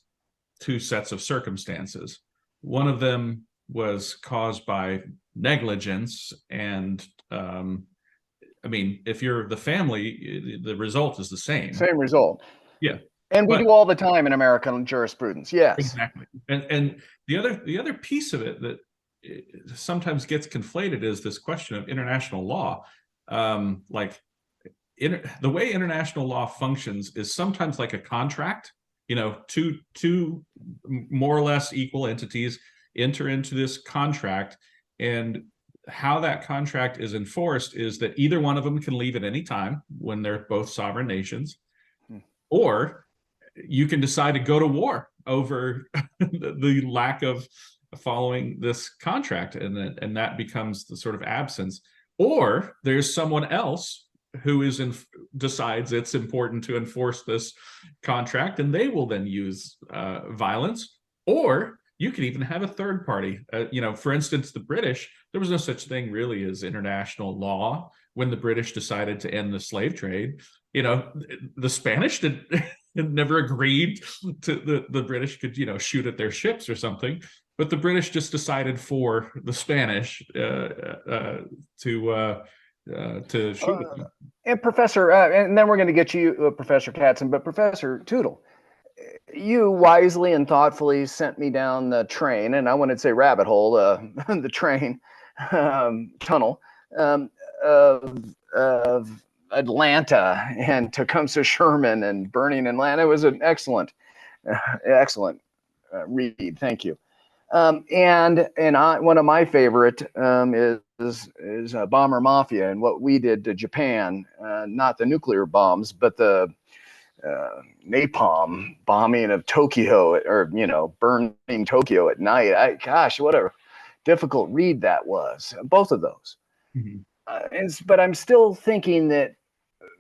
two sets of circumstances? One of them was caused by negligence, and I mean, if you're the family, the result is the same. Same result. Yeah. And we do all the time in American jurisprudence. Yes. Exactly. And the other piece of it that sometimes gets conflated is this question of international law. The way international law functions is sometimes like a contract. You know, two more or less equal entities enter into this contract, and how that contract is enforced is that either one of them can leave at any time when they're both sovereign nations, or you can decide to go to war over the lack of following this contract, and that becomes the sort of absence. Or there's someone else who decides it's important to enforce this contract, and they will then use violence. Or you could even have a third party. For instance, the British, there was no such thing really as international law when the British decided to end the slave trade. The Spanish never agreed to the British could, shoot at their ships or something. But the British just decided for the Spanish to shoot at them. And Professor, and then we're going to get you, Professor Catsam, but Professor Tootle, you wisely and thoughtfully sent me down the train, and I wanted to say rabbit hole, the train tunnel of Atlanta and Tecumseh Sherman and burning Atlanta. It was an excellent read. Thank you. And one of my favorite is Bomber Mafia and what we did to Japan, not the nuclear bombs, but the napalm bombing of Tokyo, or burning Tokyo at night. Gosh, what a difficult read that was. Both of those. Mm-hmm. But I'm still thinking that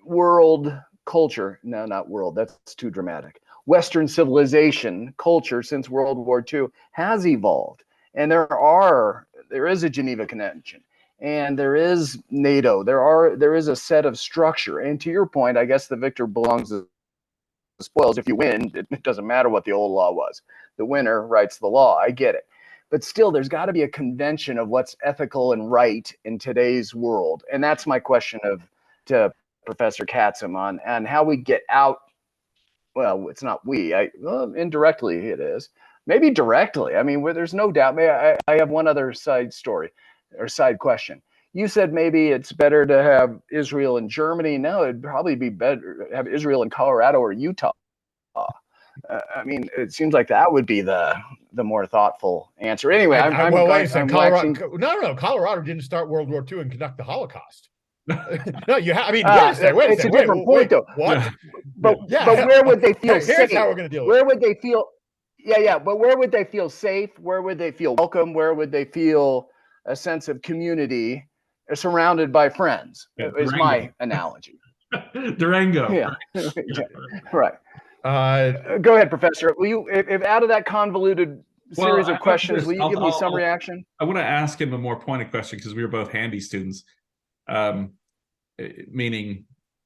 world culture, no, not world, that's too dramatic. Western civilization culture since World War II has evolved, and there is a Geneva Convention, and there is NATO. There is a set of structure, and to your point, I guess the victor belongs to spoils. If you win, it doesn't matter what the old law was. The winner writes the law. I get it. But still, there's got to be a convention of what's ethical and right in today's world. And that's my question to Professor Catsam on how we get out. Well, it's not well, indirectly it is. Maybe directly. I mean, there's no doubt. I have one other side story or side question. You said maybe it's better to have Israel and Germany. No, it'd probably be better to have Israel and Colorado or Utah. I mean, it seems like that would be the more thoughtful answer. Anyway, well, wait a second. Colorado didn't start World War II and conduct the Holocaust. No, you have. I mean, wait a second. It's a different point, though. What? But where would they feel safe? Here's how we're going to deal with it. Where would they feel? Yeah. But where would they feel safe? Where would they feel welcome? Where would they feel a sense of community, surrounded by friends? Is my analogy. Durango. Yeah. Right. Go ahead, Professor. Will you, if out of that convoluted series of questions, will you give me some reaction? I want to ask him a more pointed question because we were both handy students. Meaning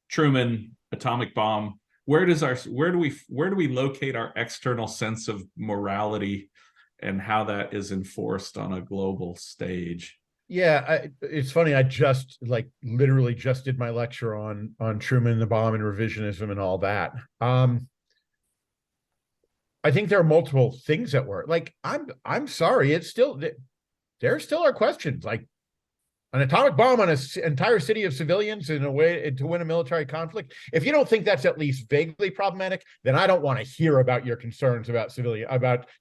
Truman, atomic bomb. Where do we locate our external sense of morality and how that is enforced on a global stage? Yeah, it's funny. I literally just did my lecture on Truman, the bomb, and revisionism and all that. I think there are multiple things at work. Like, I'm sorry, there still are questions. Like, an atomic bomb on an entire city of civilians in a way to win a military conflict. If you don't think that's at least vaguely problematic, then I don't want to hear about your concerns about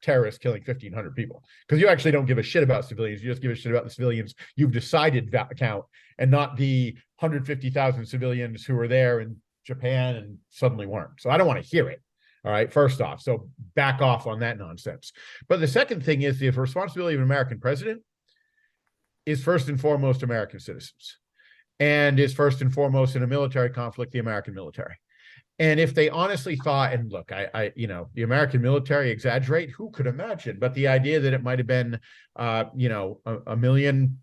terrorists killing 1,500 people, because you actually don't give a shit about civilians. You just give a shit about the civilians you've decided count, and not the 150,000 civilians who were there in Japan and suddenly weren't. So I don't want to hear it. All right, first off, so back off on that nonsense. But the second thing is the responsibility of an American president is first and foremost American citizens, and is first and foremost in a military conflict, the American military. And if they honestly thought, and look, the American military exaggerate, who could imagine? But the idea that it might have been, a million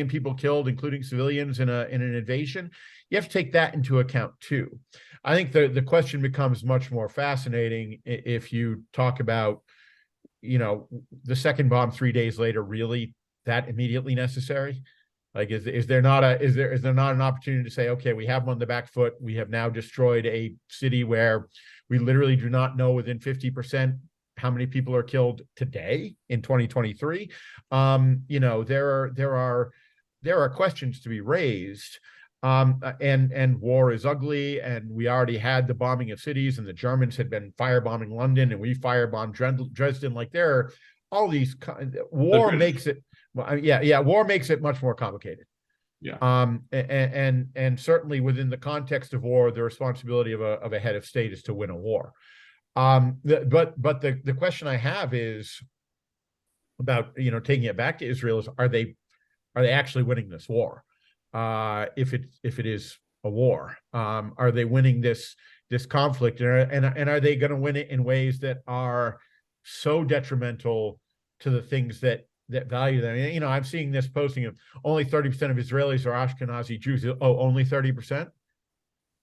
people killed, including civilians, in an invasion, you have to take that into account too. I think the question becomes much more fascinating if you talk about, the second bomb 3 days later, really that immediately necessary? Like, is there not an opportunity to say, okay, we have them on the back foot. We have now destroyed a city where we literally do not know within 50% how many people are killed today in 2023. There are questions to be raised. And war is ugly, and we already had the bombing of cities, and the Germans had been firebombing London, and we firebombed Dresden. Like, there are all these war makes it. Well, war makes it much more complicated. Yeah. And certainly within the context of war, the responsibility of a head of state is to win a war. But the question I have is about, taking it back to Israel, is are they actually winning this war? If it is a war, are they winning this conflict, and are they going to win it in ways that are so detrimental to the things that value them? I'm seeing this posting of only 30% of Israelis are Ashkenazi Jews. Oh, only 30%?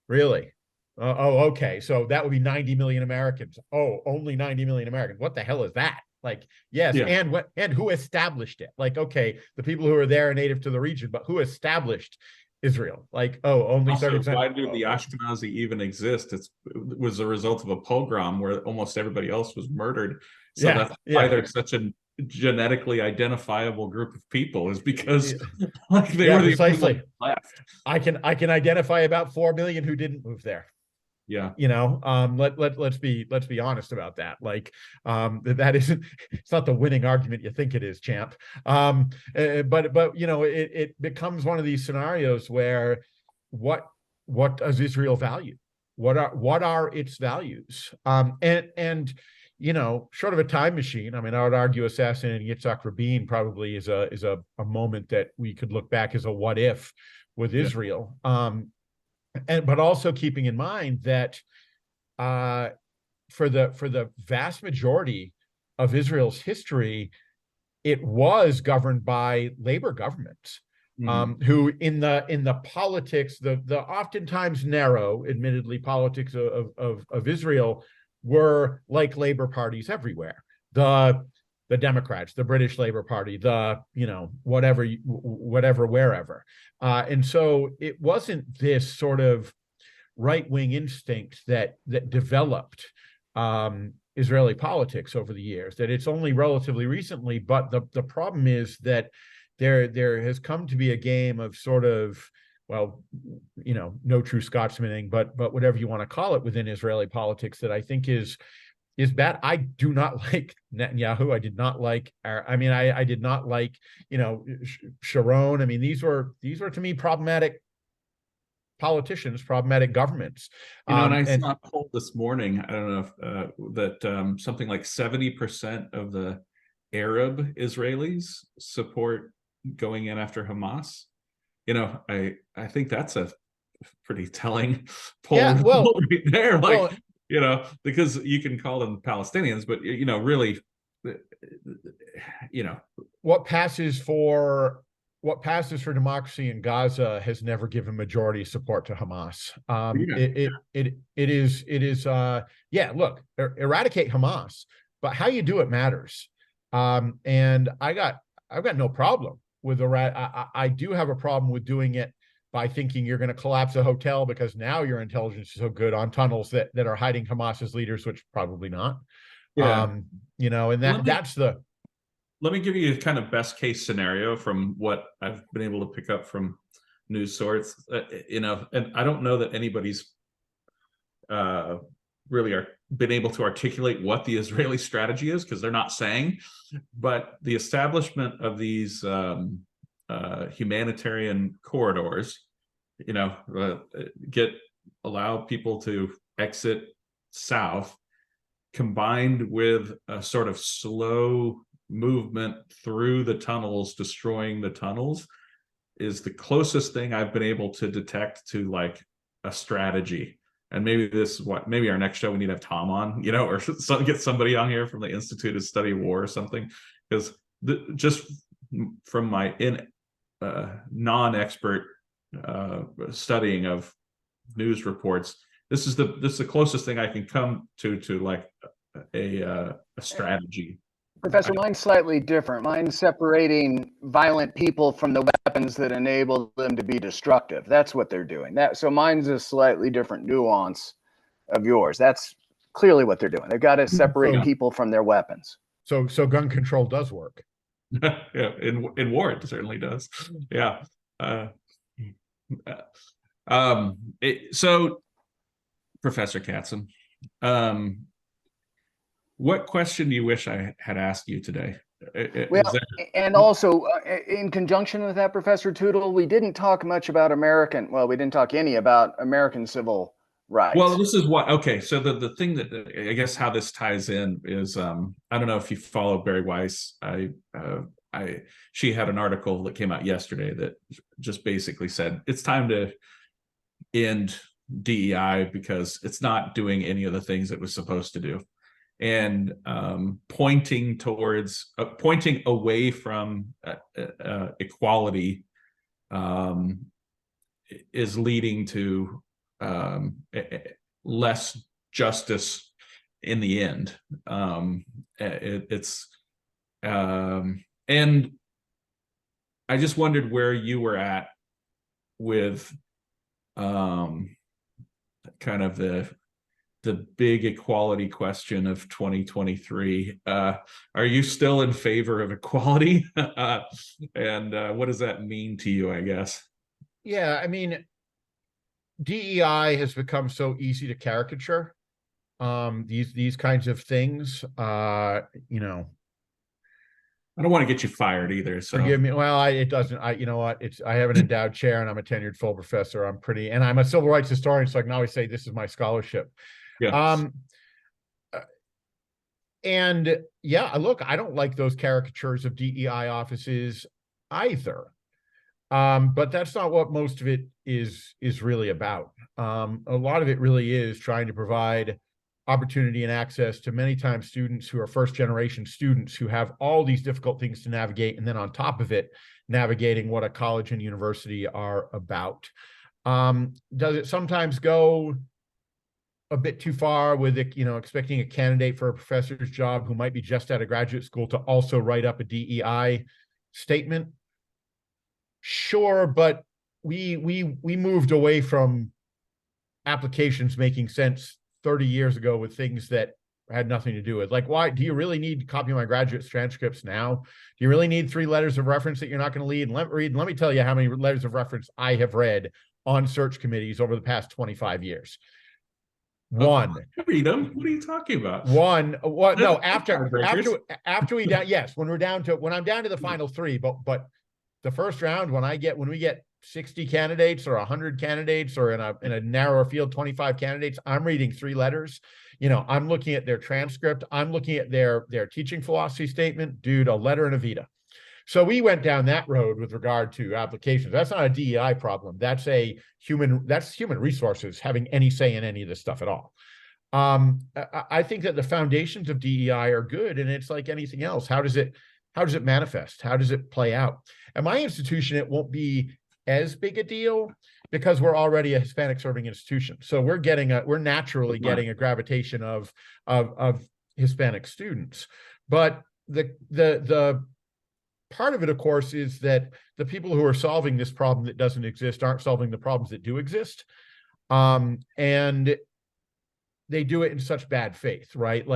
Really? Okay. So that would be 90 million Americans. Oh, only 90 million Americans. What the hell is that? Like, yes, yeah. And who established it? Like, okay, the people who are there are native to the region, but who established Israel? Like, only 30%. Why do the Ashkenazi even exist? It was a result of a pogrom where almost everybody else was murdered. So that's why they're such a genetically identifiable group of people, is because they were the only ones left. I can identify about 4 million who didn't move there. Yeah. Let's be honest about that. Like, that isn't, it's not the winning argument you think it is, champ. But it becomes one of these scenarios where what does Israel value? What are its values? Short of a time machine, I mean, I would argue assassinating Yitzhak Rabin probably is a moment that we could look back as a what if with Israel. But also keeping in mind that for the vast majority of Israel's history, it was governed by labor governments. who in the politics, the oftentimes narrow, admittedly, politics of Israel were like labor parties everywhere. The Democrats, the British Labor Party, the, whatever, wherever. And so it wasn't this sort of right-wing instinct that developed Israeli politics over the years, that it's only relatively recently. But the problem is that there has come to be a game of sort of, well, no true Scotsmaning, but whatever you want to call it within Israeli politics, that I think is bad. I do not like Netanyahu. I did not like I did not like, Sharon. I mean, these were to me problematic politicians, problematic governments. And I saw a poll this morning, I don't know if that something like 70% of the Arab Israelis support going in after Hamas. I think that's a pretty telling poll, right there. Because you can call them Palestinians, but really, what passes for democracy in Gaza has never given majority support to Hamas. Look, eradicate Hamas, but how you do it matters. And I've got no problem with I do have a problem with doing it by thinking you're going to collapse a hotel because now your intelligence is so good on tunnels that are hiding Hamas's leaders, which probably not. And that's the. Let me give you a kind of best case scenario from what I've been able to pick up from news sources. And I don't know that anybody's really been able to articulate what the Israeli strategy is, because they're not saying. But the establishment of these humanitarian corridors, allow people to exit south, combined with a sort of slow movement through the tunnels, destroying the tunnels, is the closest thing I've been able to detect to like a strategy. And maybe maybe our next show we need to have Tom on, or get somebody on here from the Institute of Study of War or something, because just from my non-expert studying of news reports, this is the closest thing I can come to like a strategy. Professor, mine's slightly different. Mine's separating violent people from the weapons that enable them to be destructive. That's what they're doing. So mine's a slightly different nuance of yours. That's clearly what they're doing. They've got to separate people from their weapons. So gun control does work. Yeah, in war it certainly does. Yeah. So, Professor Catsam, what question do you wish I had asked you today? And also in conjunction with that, Professor Tootle, we didn't talk much about we didn't talk any about American civil rights. Well, this is so the thing that I guess how this ties in is, I don't know if you follow Barry Weiss. She had an article that came out yesterday that just basically said it's time to end DEI because it's not doing any of the things it was supposed to do. And pointing away from equality is leading to less justice in the end. And I just wondered where you were at with kind of the big equality question of 2023. Are you still in favor of equality? And what does that mean to you, I guess? Yeah, I mean, DEI has become so easy to caricature. These kinds of things, I don't want to get you fired either. So forgive me. Well, it doesn't. I have an endowed chair and I'm a tenured full professor. And I'm a civil rights historian, so I can always say this is my scholarship. Yeah. And yeah, look, I don't like those caricatures of DEI offices either. But that's not what most of it is really about. A lot of it really is trying to provide opportunity and access to many times students who are first generation students who have all these difficult things to navigate, and then on top of it, navigating what a college and university are about. Does it sometimes go a bit too far with it, expecting a candidate for a professor's job who might be just out of graduate school to also write up a DEI statement? Sure, but we moved away from applications making sense 30 years ago with things that had nothing to do with, like, why do you really need to copy my graduate transcripts now? Do you really need 3 letters of reference that you're not going to read? And let me tell you how many letters of reference I have read on search committees over the past 25 years. One. Read them. What are you talking about? One. What? No. After we down. Yes, when I'm down to the final 3. But the first round, when we get 60 candidates or 100 candidates, or in a narrower field, 25 candidates, I'm reading 3 letters. I'm looking at their transcript. I'm looking at their teaching philosophy statement. Dude, a letter and a vita. So we went down that road with regard to applications. That's not a DEI problem. That's human resources having any say in any of this stuff at all. I think that the foundations of DEI are good, and it's like anything else. How does it manifest? How does it play out? At my institution, it won't be as big a deal because we're already a Hispanic serving institution. So we're naturally getting a gravitation of Hispanic students. But the part of it, of course, is that the people who are solving this problem that doesn't exist aren't solving the problems that do exist. And they do it in such bad faith, right?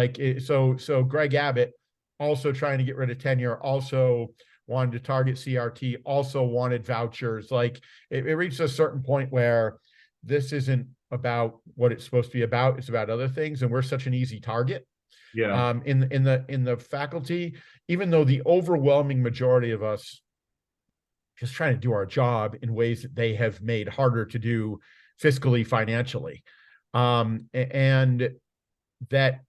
So Greg Abbott, also trying to get rid of tenure, also wanted to target CRT, also wanted vouchers. Like it reached a certain point where this isn't about what it's supposed to be about. It's about other things. And we're such an easy target. Yeah. In the faculty, even though the overwhelming majority of us just trying to do our job in ways that they have made harder to do fiscally, financially. And that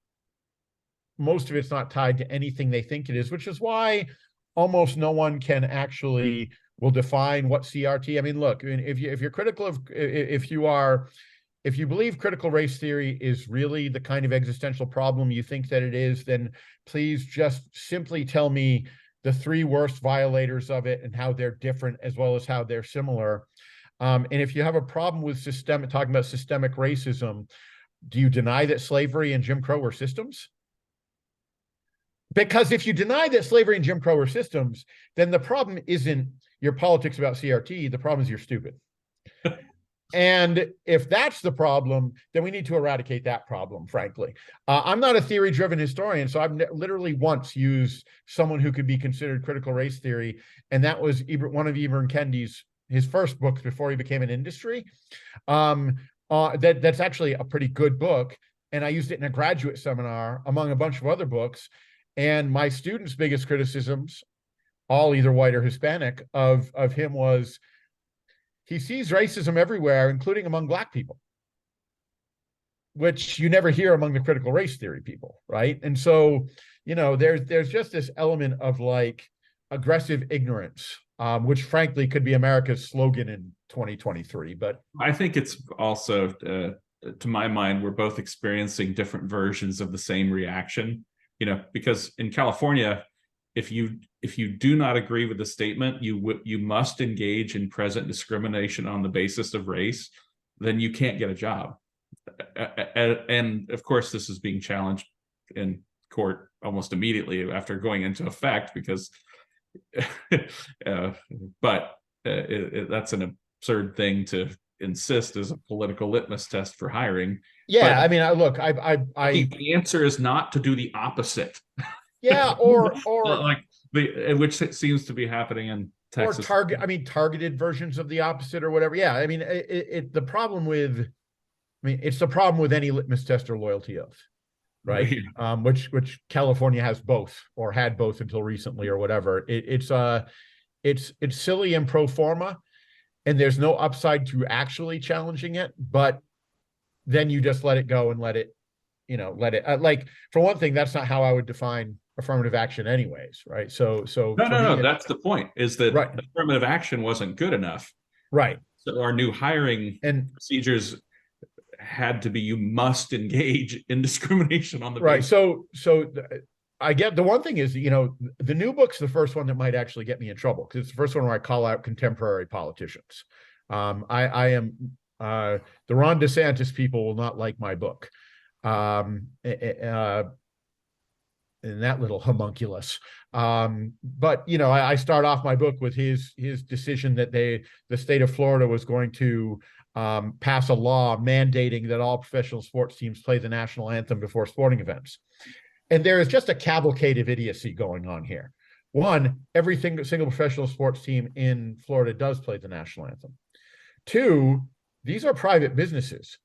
most of it's not tied to anything they think it is, which is why almost no one can actually will define what CRT. I mean, look, if you're critical of, if you believe critical race theory is really the kind of existential problem you think that it is, then please just simply tell me the 3 worst violators of it and how they're different as well as how they're similar. And if you have a problem with talking about systemic racism, do you deny that slavery and Jim Crow were systems? Because if you deny that slavery and Jim Crow were systems, then the problem isn't your politics about CRT. The problem is you're stupid. And if that's the problem, then we need to eradicate that problem, frankly. I'm not a theory-driven historian, so I've literally once used someone who could be considered critical race theory, and that was one of Ibram Kendi's, his first book before he became an industry. That's actually a pretty good book, and I used it in a graduate seminar among a bunch of other books. And my students' biggest criticisms, all either white or Hispanic, of him was he sees racism everywhere, including among Black people, which you never hear among the critical race theory people, right? And so, there's just this element of like aggressive ignorance, which frankly could be America's slogan in 2023. But I think it's also, to my mind, we're both experiencing different versions of the same reaction. Because in California, if you do not agree with the statement, you must engage in present discrimination on the basis of race, then you can't get a job. And of course, this is being challenged in court almost immediately after going into effect, because, that's an absurd thing to insist as a political litmus test for hiring. Yeah, but I mean, look, I think the answer is not to do the opposite. Yeah, or which seems to be happening in Texas. Or targeted versions of the opposite or whatever. Yeah, I mean, it's the problem with any litmus test or loyalty oath, right? Which California has both, or had both until recently, or whatever. It's silly and pro forma, and there's no upside to actually challenging it, but then you just let it go and let it like, for one thing, that's not how I would define affirmative action anyways, right? So no, that's the point, is that right. Affirmative action wasn't good enough. Right. So our new hiring and procedures had to be, you must engage in discrimination on the Right. basis. So I get, the one thing is, you know, the new book's the first one that might actually get me in trouble, because it's the first one where I call out contemporary politicians. I am the Ron DeSantis people will not like my book. And that little homunculus. But you know, I start off my book with his decision that the state of Florida was going to pass a law mandating that all professional sports teams play the national anthem before sporting events. And there is just a cavalcade of idiocy going on here. One, every single professional sports team in Florida does play the national anthem. Two, these are private businesses.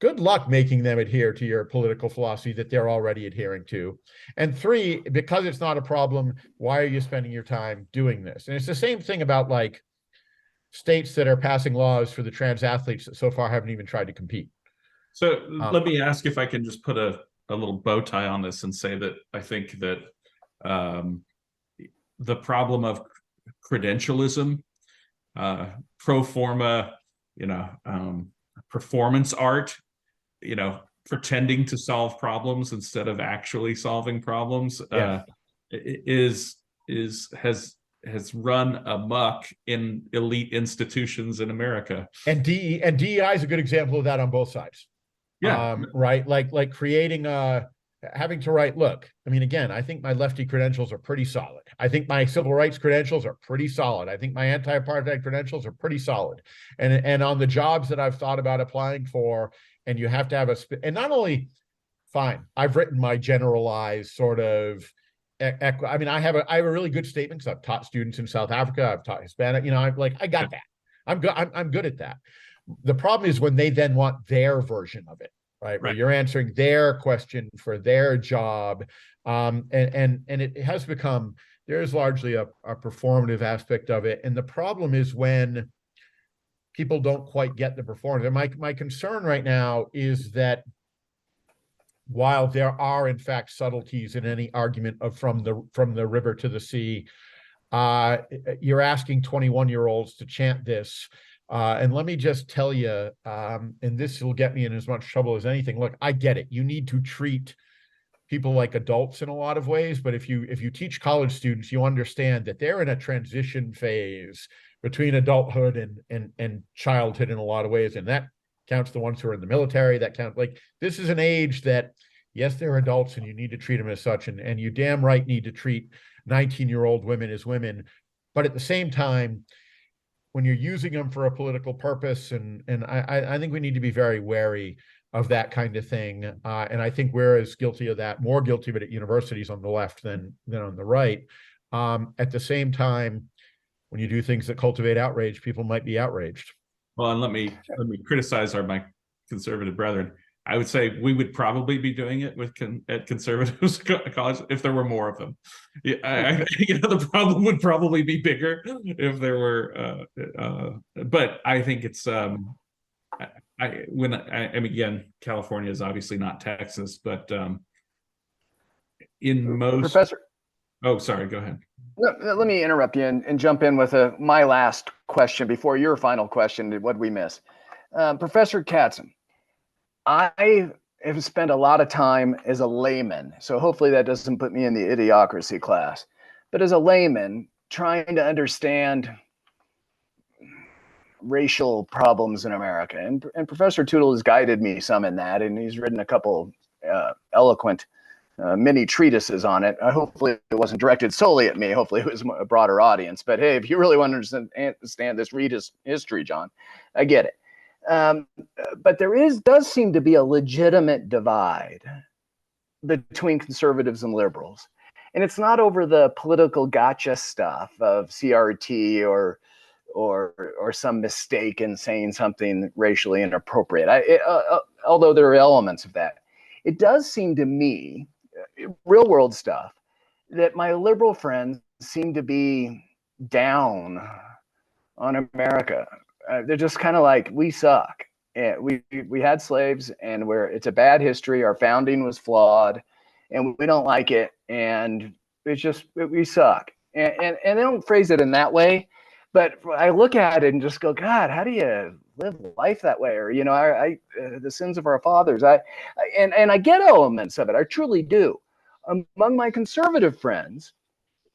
Good luck making them adhere to your political philosophy that they're already adhering to. And three, because it's not a problem, why are you spending your time doing this? And it's the same thing about like states that are passing laws for the trans athletes that so far haven't even tried to compete. So let me ask if I can just put a little bow tie on this and say that I think that the problem of credentialism, pro forma, performance art, pretending to solve problems instead of actually solving problems, has run amok in elite institutions in America. And DEI is a good example of that on both sides. Yeah. Right. Like creating having to write, look, I mean, again, I think my lefty credentials are pretty solid. I think my civil rights credentials are pretty solid. I think my anti-apartheid credentials are pretty solid. And on the jobs that I've thought about applying for, and you have to have and not only, fine, I've written my generalized sort of, I mean, I have a really good statement because I've taught students in South Africa. I've taught Hispanic, I'm like, I got that. I'm good at that. The problem is when they then want their version of it, right? Where you're answering their question for their job. And it has become, there is largely a performative aspect of it. And the problem is when people don't quite get the performance. And my concern right now is that while there are in fact subtleties in any argument of from the river to the sea, you're asking 21-year-olds to chant this. And let me just tell you, and this will get me in as much trouble as anything. Look, I get it. You need to treat people like adults in a lot of ways, but if you teach college students, you understand that they're in a transition phase between adulthood and childhood in a lot of ways, and that counts the ones who are in the military. That count, like, this is an age that, yes, they're adults, and you need to treat them as such, and you damn right need to treat 19-year-old women as women, but at the same time, when you're using them for a political purpose, and I think we need to be very wary of that kind of thing. And I think we're as guilty of that, more guilty of it at universities on the left than on the right. At the same time, when you do things that cultivate outrage, people might be outraged. Well, and let me criticize my conservative brethren. I would say we would probably be doing it at conservatives college if there were more of them. Yeah, the problem would probably be bigger if there were. But I think it's again, California is obviously not Texas, but in most. Professor. Oh, sorry. Go ahead. Let me interrupt you and jump in with my last question before your final question. What we miss, Professor Catsam? I have spent a lot of time as a layman, so hopefully that doesn't put me in the idiocracy class. But as a layman, trying to understand racial problems in America, and Professor Tootle has guided me some in that, and he's written a couple eloquent mini treatises on it. Hopefully it wasn't directed solely at me. Hopefully it was a broader audience. But hey, if you really want to understand this, read his history, John. I get it. But does seem to be a legitimate divide between conservatives and liberals. And it's not over the political gotcha stuff of CRT or some mistake in saying something racially inappropriate. Although there are elements of that, it does seem to me, real world stuff, that my liberal friends seem to be down on America. They're just kind of like, we suck. And we had slaves, and it's a bad history. Our founding was flawed, and we don't like it. And it's just, we suck. And they don't phrase it in that way, But I look at it and just go, God, how do you live life that way? Or, you know, the sins of our fathers. And I get elements of it. I truly do. Among my conservative friends,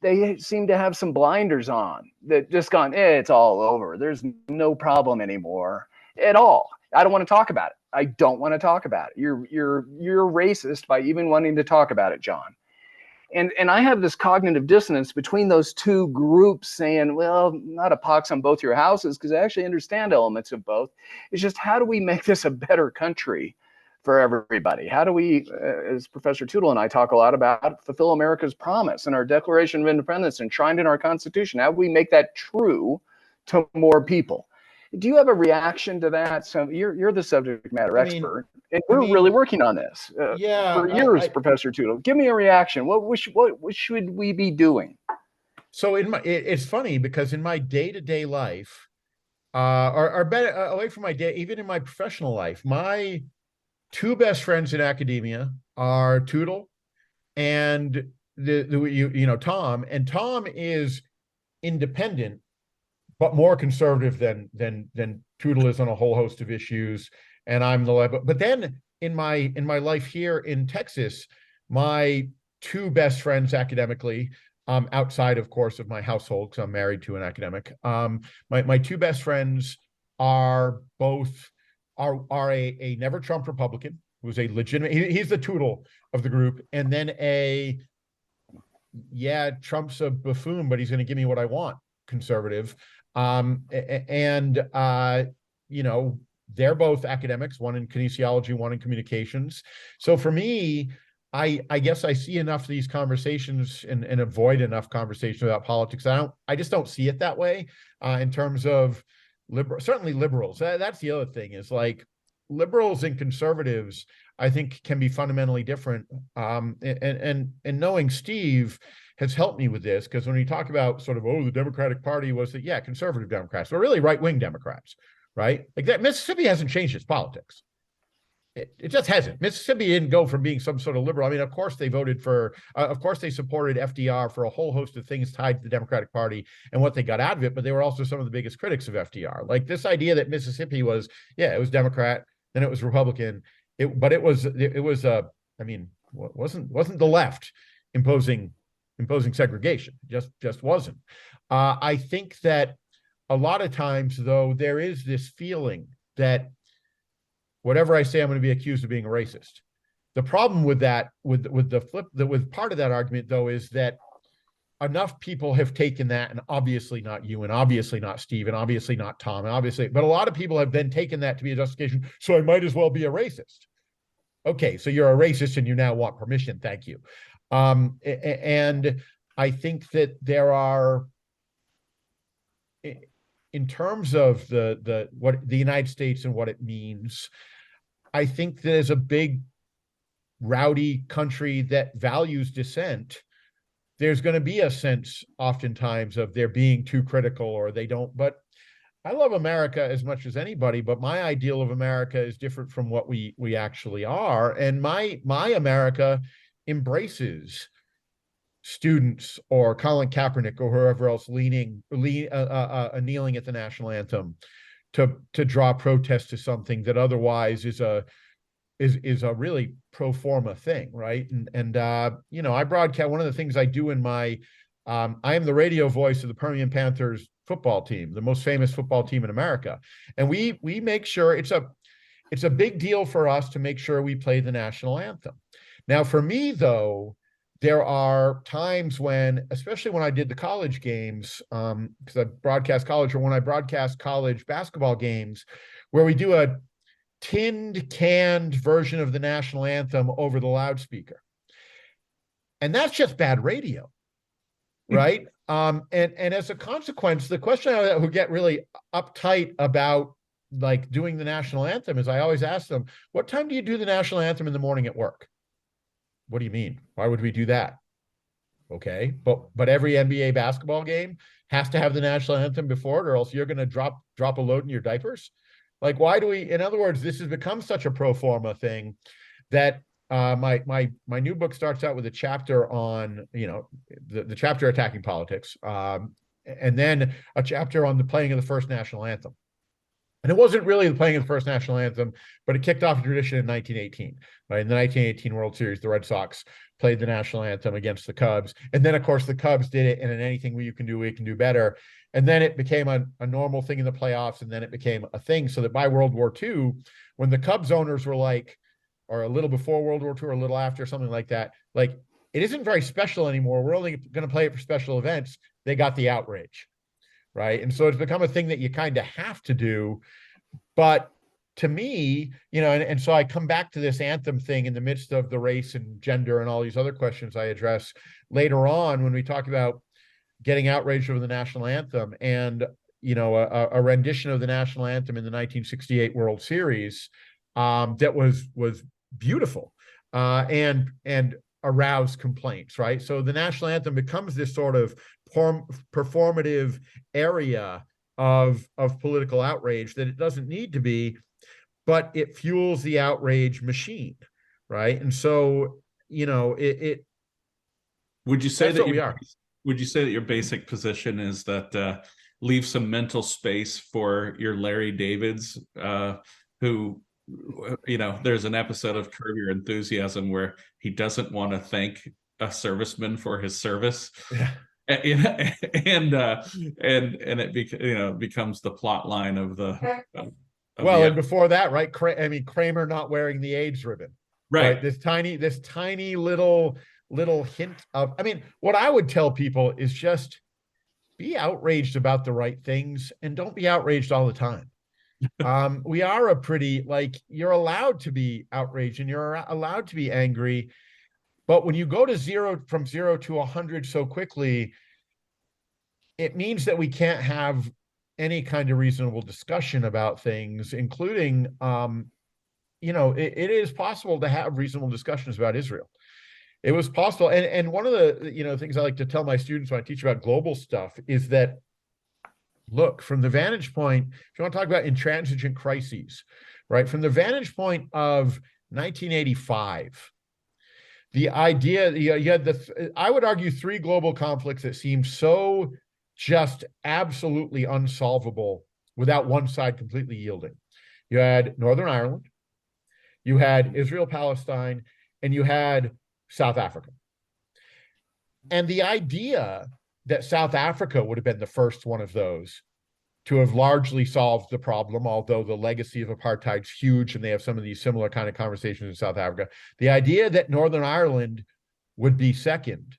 they seem to have some blinders on that just gone, it's all over. There's no problem anymore at all. I don't want to talk about it. I don't want to talk about it. You're racist by even wanting to talk about it, John. And I have this cognitive dissonance between those two groups saying, well, not a pox on both your houses, because I actually understand elements of both. It's just, how do we make this a better country for everybody? How do we, as Professor Tootle and I talk a lot about, fulfill America's promise and our Declaration of Independence enshrined in our Constitution? How do we make that true to more people? Do you have a reaction to that? So you're the subject matter expert, and we're really working on this for years, Professor Tootle. Give me a reaction. What should we be doing? So it's funny because in my day-to-day life, or better, away from my day, even in my professional life, my two best friends in academia are Tootle and Tom. And Tom is independent, but more conservative than Tootle is on a whole host of issues. And I'm the left. But then in my life here in Texas, my two best friends academically, outside, of course, of my household, because I'm married to an academic, my two best friends are both a never Trump Republican, who's a legitimate, he's the Tootle of the group, and then Trump's a buffoon, but he's going to give me what I want conservative. They're both academics, one in kinesiology, one in communications. So for me, I guess I see enough of these conversations and avoid enough conversations about politics. I just don't see it that way in terms of certainly liberals. That's the other thing, is like liberals and conservatives, I think, can be fundamentally different. And knowing Steve has helped me with this, because when we talk about sort of, the Democratic Party was that, conservative Democrats, but really right-wing Democrats, right? Like that, Mississippi hasn't changed its politics. It just hasn't. Mississippi didn't go from being some sort of liberal. I mean, of course they voted for, of course they supported FDR for a whole host of things tied to the Democratic Party and what they got out of it, but they were also some of the biggest critics of FDR. Like this idea that Mississippi was, it was Democrat, then it was Republican, it wasn't the left imposing segregation. Just wasn't. I think that a lot of times, though, there is this feeling that whatever I say, I'm going to be accused of being a racist. The problem with that, with part of that argument, though, is that enough people have taken that, and obviously not you, and obviously not Steve, and obviously not Tom, and obviously, but a lot of people have then taken that to be a justification. So I might as well be a racist. Okay, so you're a racist and you now want permission. Thank you. And I think that there are, in terms of what the United States and what it means, I think there's a big rowdy country that values dissent. There's going to be a sense oftentimes of they're being too critical, or they don't. But I love America as much as anybody, but my ideal of America is different from what we actually are. And my America embraces students or Colin Kaepernick or whoever else kneeling at the national anthem to draw protest to something that otherwise is a really pro forma thing, right? And I broadcast. One of the things I do in my I am the radio voice of the Permian Panthers football team, the most famous football team in America, and we make sure it's a big deal for us to make sure we play the national anthem. Now, for me, though, there are times when, especially when I did the college games, because I broadcast college, or when I broadcast college basketball games, where we do a canned version of the national anthem over the loudspeaker. And that's just bad radio, right? And as a consequence, the question I would get really uptight about like doing the national anthem is I always ask them, what time do you do the national anthem in the morning at work? What do you mean? Why would we do that? Okay, but every NBA basketball game has to have the national anthem before it, or else you're going to drop a load in your diapers. Like, why do we? In other words, this has become such a pro forma thing that my new book starts out with a chapter on the chapter attacking politics, and then a chapter on the playing of the first national anthem. And it wasn't really the playing of the first national anthem, but it kicked off a tradition in 1918. Right? In the 1918 World Series, the Red Sox played the national anthem against the Cubs. And then, of course, the Cubs did it, and in anything you can do, we can do better. And then it became a normal thing in the playoffs, and then it became a thing. So that by World War II, when the Cubs owners were like, or a little before World War II or a little after, something like that, like, it isn't very special anymore. We're only going to play it for special events. They got the outrage. Right. And so it's become a thing that you kind of have to do. But to me, you know, and so I come back to this anthem thing in the midst of the race and gender and all these other questions I address later on when we talk about getting outraged over the national anthem. And, you know, a rendition of the national anthem in the 1968 World Series that was beautiful and aroused complaints. Right. So the national anthem becomes this sort of performative area of political outrage that it doesn't need to be, but it fuels the outrage machine, right? And so, you know, it would you say that we are? Would you say that your basic position is that leave some mental space for your Larry Davids, who, you know, there's an episode of Curb Your Enthusiasm where he doesn't want to thank a serviceman for his service. Yeah. And it becomes the plot line of the and before that, right? Kramer not wearing the AIDS ribbon, right? This tiny little hint of, I mean, what I would tell people is just be outraged about the right things and don't be outraged all the time. We are you're allowed to be outraged and you're allowed to be angry. But when you go to from 0 to 100 so quickly, it means that we can't have any kind of reasonable discussion about things, including, you know, it is possible to have reasonable discussions about Israel. It was possible. And one of the, you know, things I like to tell my students when I teach about global stuff is that, look, from the vantage point, if you want to talk about intransigent crises, right, from the vantage point of 1985, the idea, you had I would argue 3 global conflicts that seemed so just absolutely unsolvable without one side completely yielding. You had Northern Ireland, you had Israel-Palestine, and you had South Africa. And the idea that South Africa would have been the first one of those to have largely solved the problem, although the legacy of apartheid's huge and they have some of these similar kind of conversations in South Africa, the idea that Northern Ireland would be second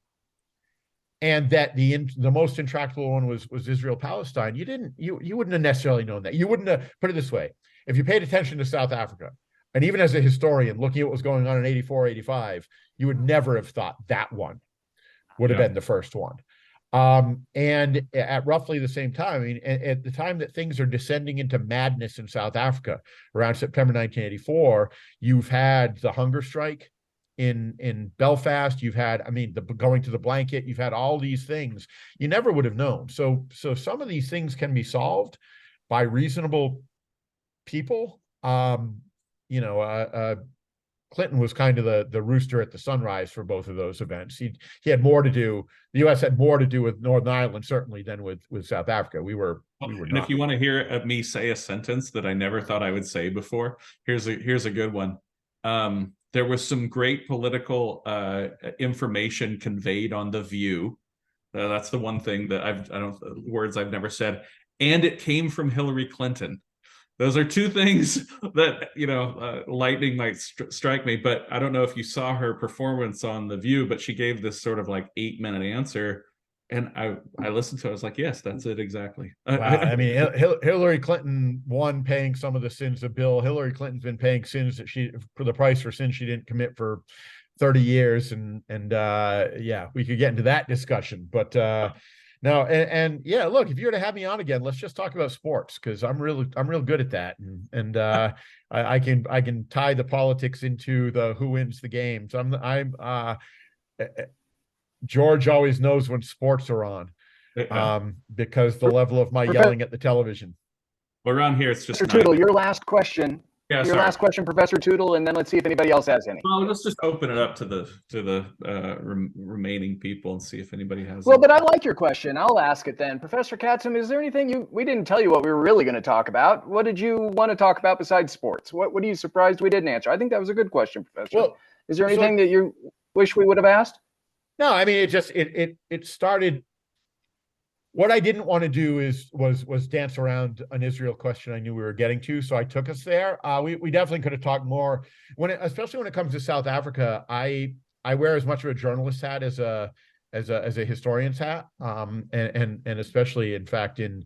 and that the most intractable one was Israel-Palestine, you wouldn't have necessarily known that. You wouldn't have, put it this way, if you paid attention to South Africa, and even as a historian looking at what was going on in 84, 85, you would never have thought that one would have been the first one. And at roughly the same time, I mean, at the time that things are descending into madness in South Africa, around September 1984, you've had the hunger strike in Belfast. You've had, I mean, the going to the blanket. You've had all these things you never would have known. So some of these things can be solved by reasonable people. You know, Clinton was kind of the rooster at the sunrise for both of those events. He had more to do. The U.S. had more to do with Northern Ireland, certainly, than with South Africa. We were and not. If you want to hear me say a sentence that I never thought I would say before, here's a good one. There was some great political information conveyed on The View. That's the one thing that words I've never said, and it came from Hillary Clinton. Those are two things that, you know, lightning might strike me, but I don't know if you saw her performance on The View, but she gave this sort of like 8-minute answer. And I listened to it. I was like, yes, that's it. Exactly. Wow. I mean, Hillary Clinton won paying some of the sins of Bill. Hillary Clinton's been paying sins that for the price for sins she didn't commit for 30 years. And yeah, we could get into that discussion, but no, and yeah, look, if you were to have me on again, let's just talk about sports, because I'm real good at that, and I can tie the politics into the who wins the games. George always knows when sports are on, because the level of my yelling at the television. Well, around here, it's just Mr. Tootle, your last question Yeah, Your sorry. last question, Professor Tootle, and then let's see if anybody else has any. Well, let's just open it up to the remaining people and see if anybody has. Well, any. but I like your question. I'll ask it then. Professor Catsam, is there anything we didn't tell you what we were really going to talk about? What did you want to talk about besides sports? What are you surprised we didn't answer? I think that was a good question, Professor. Well, is there anything that you wish we would have asked? No, I mean, it started. What I didn't want to do was dance around an Israel question I knew we were getting to, so I took us there. We definitely could have talked more especially when it comes to South Africa. I wear as much of a journalist hat as a historian's hat, and especially in fact in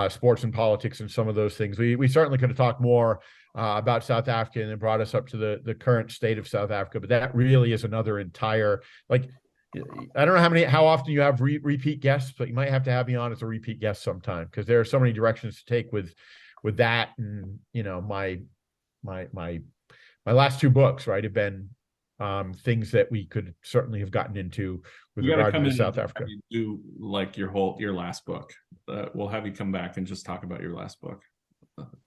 sports and politics and some of those things. We certainly could have talked more about South Africa and it brought us up to the current state of South Africa, but that really is another entire, like, I don't know how often you have repeat guests, but you might have to have me on as a repeat guest sometime, because there are so many directions to take with that. And my last two books, right, have been things that we could certainly have gotten into with regard to South Africa. Do like your last book. We'll have you come back and just talk about your last book.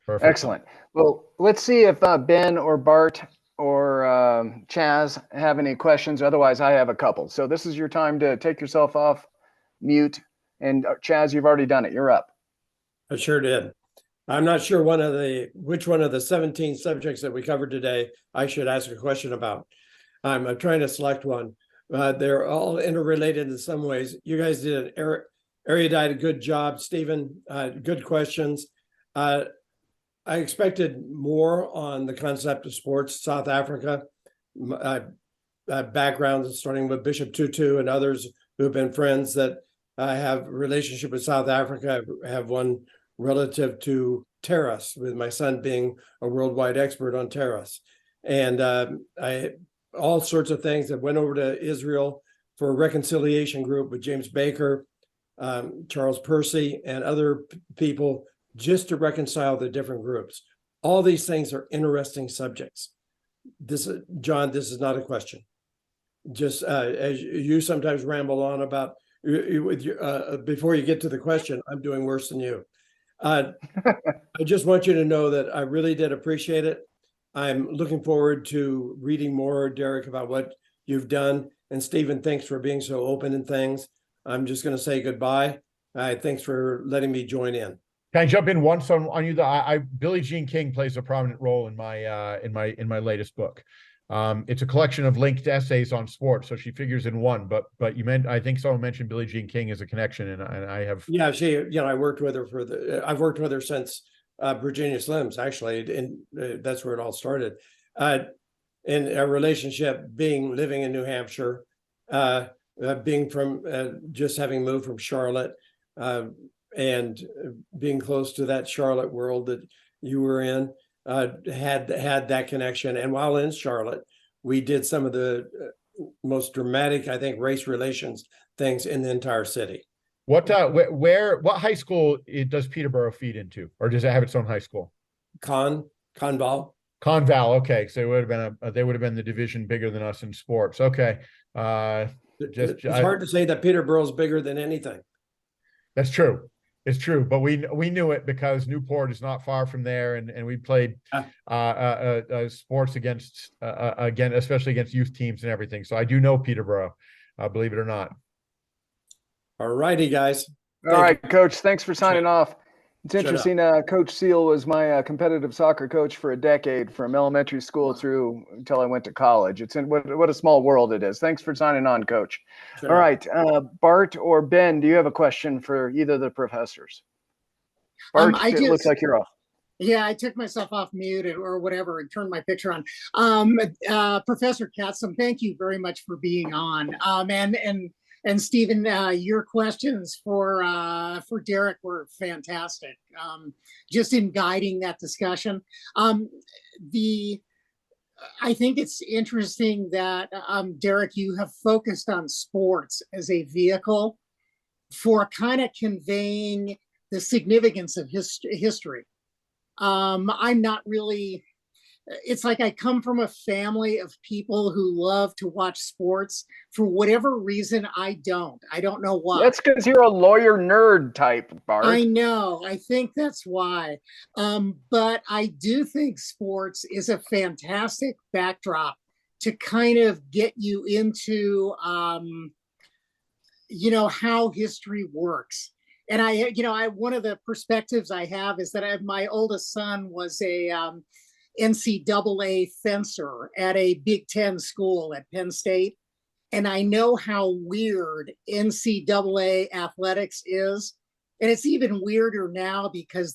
Perfect. Excellent. Well, let's see if Ben or Bart or Chaz have any questions. Otherwise, I have a couple. So this is your time to take yourself off mute. And Chaz, you've already done it. You're up. I sure did. I'm not sure which one of the 17 subjects that we covered today I should ask a question about. I'm trying to select one. They're all interrelated in some ways. You guys did an erudite, good job, Stephen. Good questions. I expected more on the concept of sports, South Africa, backgrounds starting with Bishop Tutu and others who have been friends that have a relationship with South Africa. I have one relative to terrorists, with my son being a worldwide expert on terrorists. And all sorts of things. that went over to Israel for a reconciliation group with James Baker, Charles Percy, and other people, just to reconcile the different groups. All these things are interesting subjects. John, this is not a question. Just as you sometimes ramble on about before you get to the question, I'm doing worse than you. I just want you to know that I really did appreciate it. I'm looking forward to reading more, Derek, about what you've done. And Stephen, thanks for being so open in things. I'm just going to say goodbye. Thanks for letting me join in. Can I jump in once on you? Billie Jean King plays a prominent role in my latest book. It's a collection of linked essays on sports, so she figures in one. But I think someone mentioned Billie Jean King as a connection, and I have. Yeah, I worked with her I've worked with her since Virginia Slims, actually, and that's where it all started. In a relationship, living in New Hampshire, being from just having moved from Charlotte. And being close to that Charlotte world that you were in, had that connection. And while in Charlotte, we did some of the most dramatic, I think, race relations things in the entire city. What high school does Peterborough feed into, or does it have its own high school? Conval. Okay, so they would have been the division bigger than us in sports. Okay, it's hard to say that Peterborough's bigger than anything. That's true. It's true, but we knew it because Newport is not far from there, and we played sports against especially against youth teams and everything. So I do know Peterborough, believe it or not. All righty, guys. All right, Coach. Thanks for signing off. It's interesting. Coach Seal was my competitive soccer coach for a decade, from elementary school through until I went to college. It's what a small world it is. Thanks for signing on, Coach. Sure. All right, Bart or Ben, do you have a question for either of the professors? Bart, it looks like you're off. Yeah, I took myself off mute or whatever and turned my picture on. Professor Catsam, thank you very much for being on. And Stephen, your questions for Derek were fantastic. Just in guiding that discussion. I think it's interesting that Derek, you have focused on sports as a vehicle for kind of conveying the significance of history. I'm not really it's like I come from a family of people who love to watch sports. For whatever reason, I don't. I don't know why. That's because you're a lawyer nerd type, Bart. I know. I think that's why. But I do think sports is a fantastic backdrop to kind of get you into, how history works. And one of the perspectives I have is that my oldest son was a NCAA fencer at a Big Ten school at Penn State. And I know how weird NCAA athletics is. And it's even weirder now because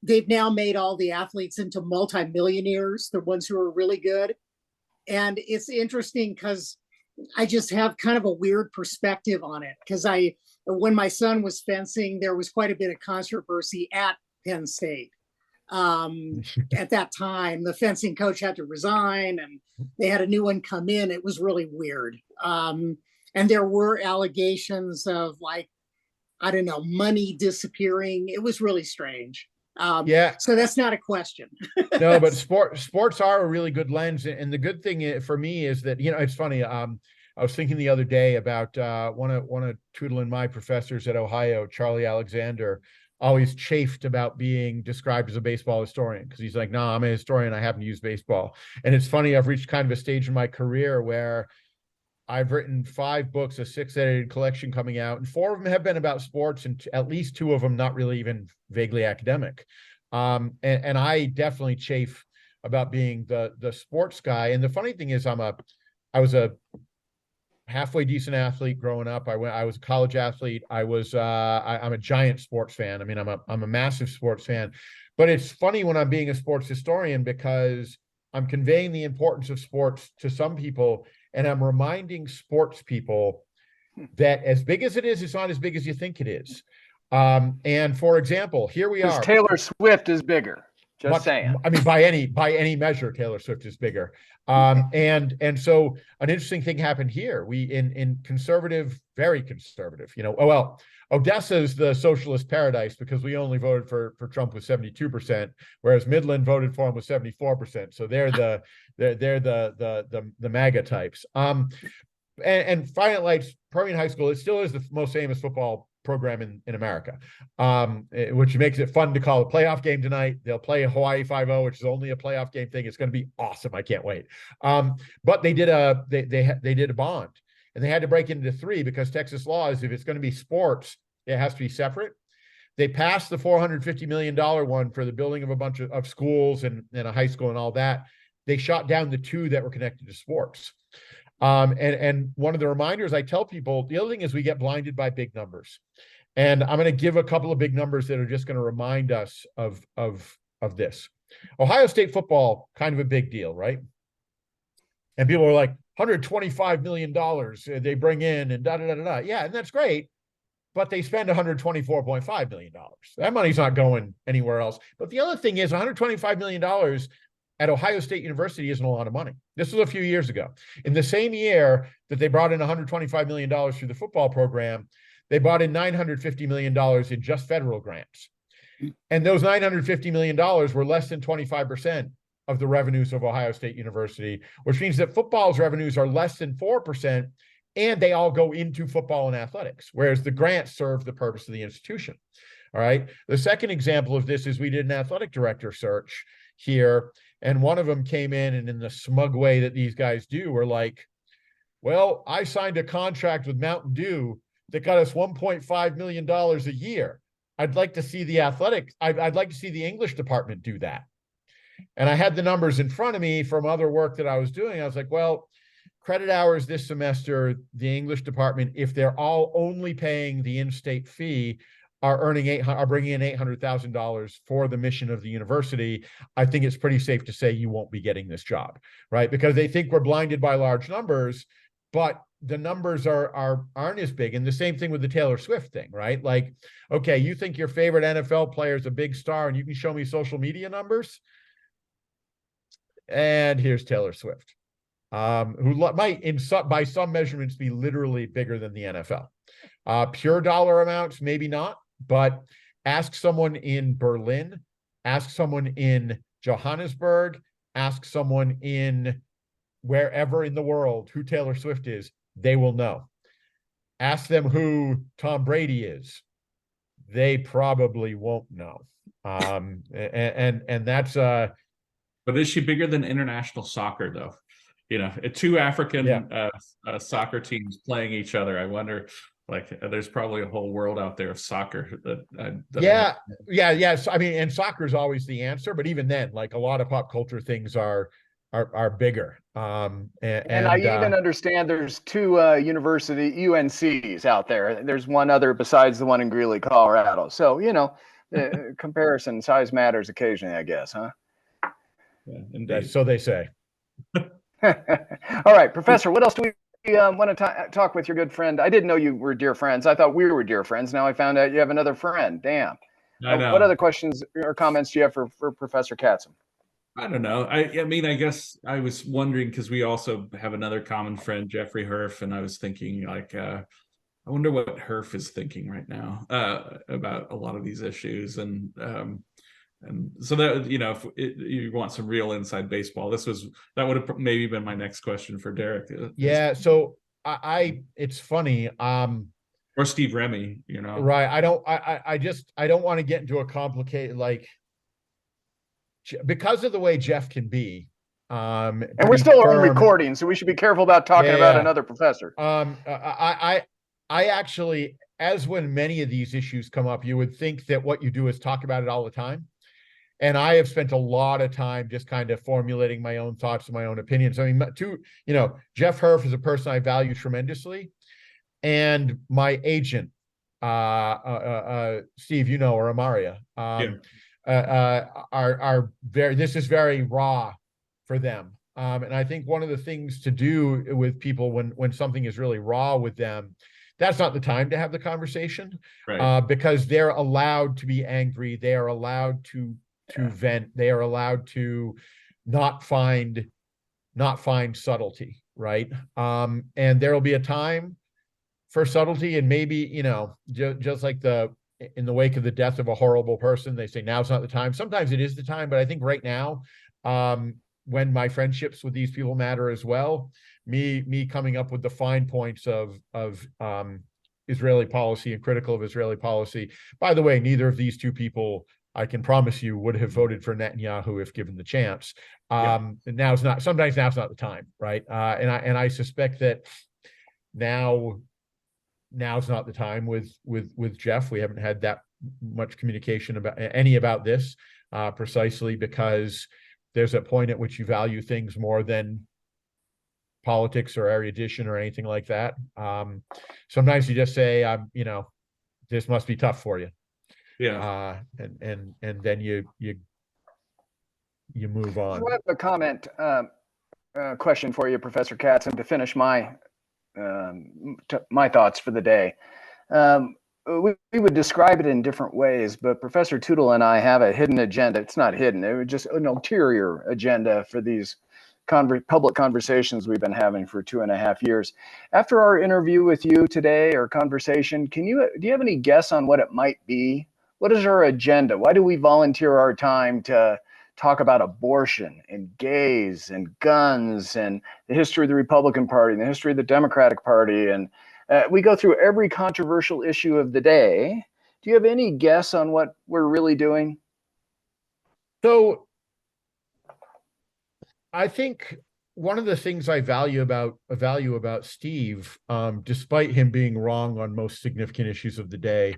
they've now made all the athletes into multimillionaires, the ones who are really good. And it's interesting because I just have kind of a weird perspective on it. Because when my son was fencing, there was quite a bit of controversy at Penn State. At that time, the fencing coach had to resign and they had a new one come in. It was really weird. And there were allegations of money disappearing. It was really strange. So that's not a question. No, but sports are a really good lens. And the good thing for me is that, it's funny. I was thinking the other day about one of Toodle and my professors at Ohio, Charlie Alexander, always chafed about being described as a baseball historian because he's like, no, I'm a historian. I happen to use baseball. And it's funny, I've reached kind of a stage in my career where I've written 5 books, a 6 edited collection coming out, and 4 of them have been about sports, and at least 2 of them not really even vaguely academic. And I definitely chafe about being the sports guy. And the funny thing is, I was a halfway decent athlete growing up. I was a college athlete. I'm a giant sports fan. I mean, I'm a massive sports fan. But it's funny when I'm being a sports historian because I'm conveying the importance of sports to some people, and I'm reminding sports people that as big as it is, it's not as big as you think it is. And for example, here we are. Taylor Swift is bigger. Just saying. I mean, by any measure, Taylor Swift is bigger. And so an interesting thing happened here. We in conservative, very conservative, Odessa is the socialist paradise because we only voted for Trump with 72%, whereas Midland voted for him with 74%. So they're the MAGA types. And Friday Night Lights, Permian High School, it still is the most famous football program in America, which makes it fun to call a playoff game tonight. They'll play Hawaii 5-0, which is only a playoff game thing. It's going to be awesome. I can't wait. But they did a bond, and they had to break into 3 because Texas law is if it's going to be sports, it has to be separate. They passed the $450 million one for the building of a bunch of schools and a high school and all that. They shot down the 2 that were connected to sports. And one of the reminders I tell people, the other thing is we get blinded by big numbers. And I'm going to give a couple of big numbers that are just going to remind us of this. Ohio State football, kind of a big deal, right? And people are like, $125 million they bring in and da-da-da-da-da. Yeah, and that's great. But they spend $124.5 million. That money's not going anywhere else. But the other thing is $125 million at Ohio State University isn't a lot of money. This was a few years ago. In the same year that they brought in $125 million through the football program, they brought in $950 million in just federal grants. And those $950 million were less than 25% of the revenues of Ohio State University, which means that football's revenues are less than 4%, and they all go into football and athletics, whereas the grants serve the purpose of the institution. All right. The second example of this is we did an athletic director search here, and one of them came in, and in the smug way that these guys do, were like, well, I signed a contract with Mountain Dew that got us $1.5 million a year. I'd like to see the I'd like to see the English department do that. And I had the numbers in front of me from other work that I was doing. I was like, well, credit hours this semester, the English department, if they're all only paying the in-state fee, are bringing in $800,000 for the mission of the university. I think it's pretty safe to say you won't be getting this job, right? Because they think we're blinded by large numbers, but the numbers aren't as big. And the same thing with the Taylor Swift thing, right? Like, okay, you think your favorite NFL player is a big star and you can show me social media numbers? And here's Taylor Swift, who might, by some measurements, be literally bigger than the NFL. Pure dollar amounts, maybe not, but ask someone in Berlin, ask someone in Johannesburg, ask someone in wherever in the world who Taylor Swift is, they will know. Ask them who Tom Brady is, they probably won't know. And that's But is she bigger than international soccer, though? You know, two African soccer teams playing each other. I wonder, like, there's probably a whole world out there of soccer yes. I mean, and soccer is always the answer, but even then, like, a lot of pop culture things are bigger. And I even understand there's two university UNCs out there. There's one other besides the one in Greeley, Colorado. So, you know, comparison size matters occasionally, I guess, huh? Yeah, indeed. So they say. All right, Professor, what else do we want to talk with your good friend? I didn't know you were dear friends. I thought we were dear friends. Now I found out you have another friend. Damn. I know. What other questions or comments do you have for Professor Catsam? I don't know. I mean, I guess I was wondering, because we also have another common friend, Jeffrey Herf, and I was thinking, like, I wonder what Herf is thinking right now about a lot of these issues. And so that, you know, if you want some real inside baseball, that would have maybe been my next question for Derek. Yeah. So it's funny. Or Steve Remy, you know. Right. I don't want to get into a complicated, like, because of the way Jeff can be. And we're still on recording, so we should be careful about talking about another professor. I actually, as when many of these issues come up, you would think that what you do is talk about it all the time. And I have spent a lot of time just kind of formulating my own thoughts and my own opinions. I mean, Jeff Herf is a person I value tremendously. And my agent, Steve, or Amaria, are very, this is very raw for them. And I think one of the things to do with people when something is really raw with them, that's not the time to have the conversation, right. Because they're allowed to be angry. They are allowed to vent. They are allowed to not find subtlety, right? And there'll be a time for subtlety, and maybe, just like in the wake of the death of a horrible person, they say now's not the time. Sometimes it is the time, but I think right now, when my friendships with these people matter as well, me coming up with the fine points of Israeli policy and critical of Israeli policy. By the way, neither of these two people, I can promise you, would have voted for Netanyahu if given the chance. Sometimes now's not the time, right? And I suspect that now's not the time with Jeff. We haven't had that much communication about this, precisely because there's a point at which you value things more than politics or erudition or anything like that. Sometimes you just say, this must be tough for you. Yeah. And then you move on. I have a comment question for you, Professor Katzen, to finish my thoughts for the day. We would describe it in different ways, but Professor Tootle and I have a hidden agenda. It's not hidden. It was just an ulterior agenda for these public conversations we've been having for 2.5 years. After our interview with you today, or conversation, do you have any guess on what it might be? What is our agenda? Why do we volunteer our time to talk about abortion and gays and guns and the history of the Republican Party and the history of the Democratic Party? And we go through every controversial issue of the day. Do you have any guess on what we're really doing? So I think one of the things I value about Steve, despite him being wrong on most significant issues of the day,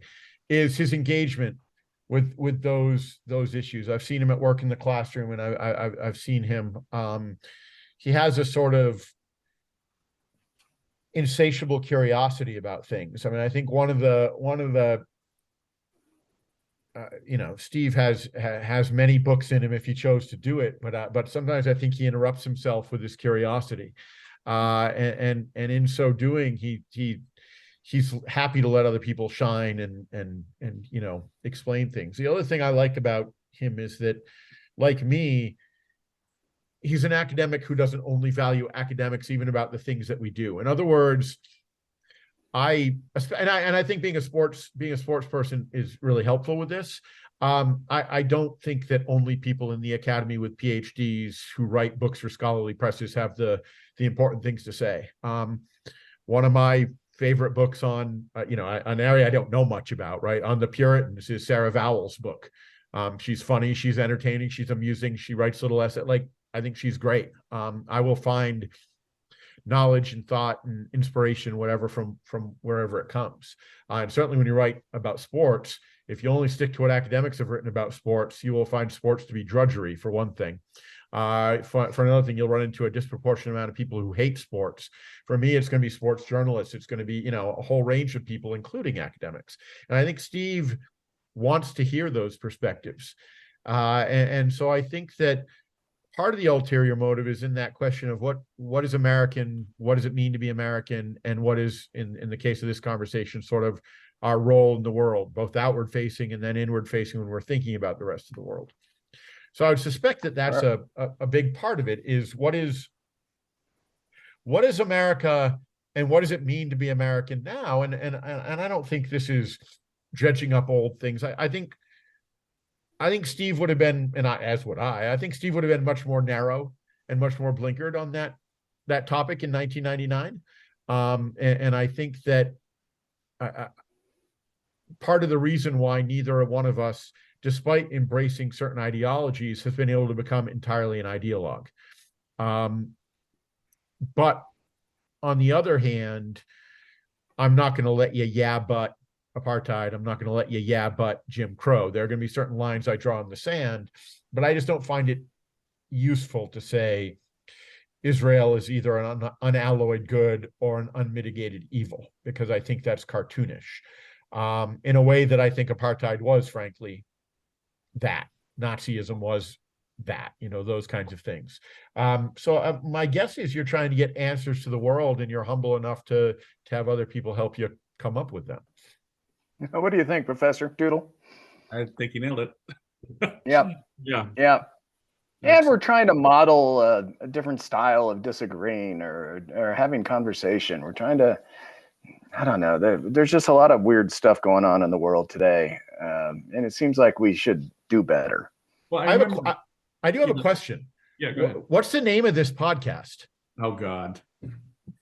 is his engagement with those issues. I've seen him at work in the classroom, and I've seen him. He has a sort of insatiable curiosity about things. I mean, I think one of the Steve has many books in him if he chose to do it, but sometimes I think he interrupts himself with his curiosity, and in so doing, he's happy to let other people shine and explain things. The other thing I like about him is that, like me, he's an academic who doesn't only value academics even about the things that we do. In other words, I think being a sports person is really helpful with this. I don't think that only people in the academy with PhDs who write books for scholarly presses have the important things to say. One of my favorite books on an area I don't know much about, right, on the Puritans, is Sarah Vowell's book. She's funny, she's entertaining, she's amusing, she writes little essays. Like, I think she's great. I will find knowledge and thought and inspiration, whatever, from wherever it comes. And certainly when you write about sports, if you only stick to what academics have written about sports, you will find sports to be drudgery, for one thing. For another thing, you'll run into a disproportionate amount of people who hate sports. For me, it's going to be sports journalists. It's going to be, a whole range of people, including academics. And I think Steve wants to hear those perspectives. And so I think that part of the ulterior motive is in that question of what is American, what does it mean to be American, and what is, in the case of this conversation, sort of our role in the world, both outward facing and then inward facing when we're thinking about the rest of the world. So I would suspect that that's a big part of it, is what is America and what does it mean to be American now? And I don't think this is dredging up old things. I think Steve would have been, and as would I think Steve would have been much more narrow and much more blinkered on that topic in 1999. And I think that part of the reason why neither one of us, despite embracing certain ideologies, has been able to become entirely an ideologue. But on the other hand, I'm not going to let you but apartheid. I'm not going to let you but Jim Crow. There are going to be certain lines I draw in the sand, but I just don't find it useful to say Israel is either an unalloyed good or an unmitigated evil, because I think that's cartoonish. In a way that I think apartheid was, frankly, that. Nazism was that, those kinds of things. So my guess is you're trying to get answers to the world, and you're humble enough to have other people help you come up with them. What do you think, Professor Doodle? I think you nailed it. Yeah. Yeah. And we're trying to model a different style of disagreeing or having conversation. We're trying to, I don't know, there's just a lot of weird stuff going on in the world today. And it seems like we should do better. Well, I do have a question. Yeah, go ahead. What's the name of this podcast? Oh, God.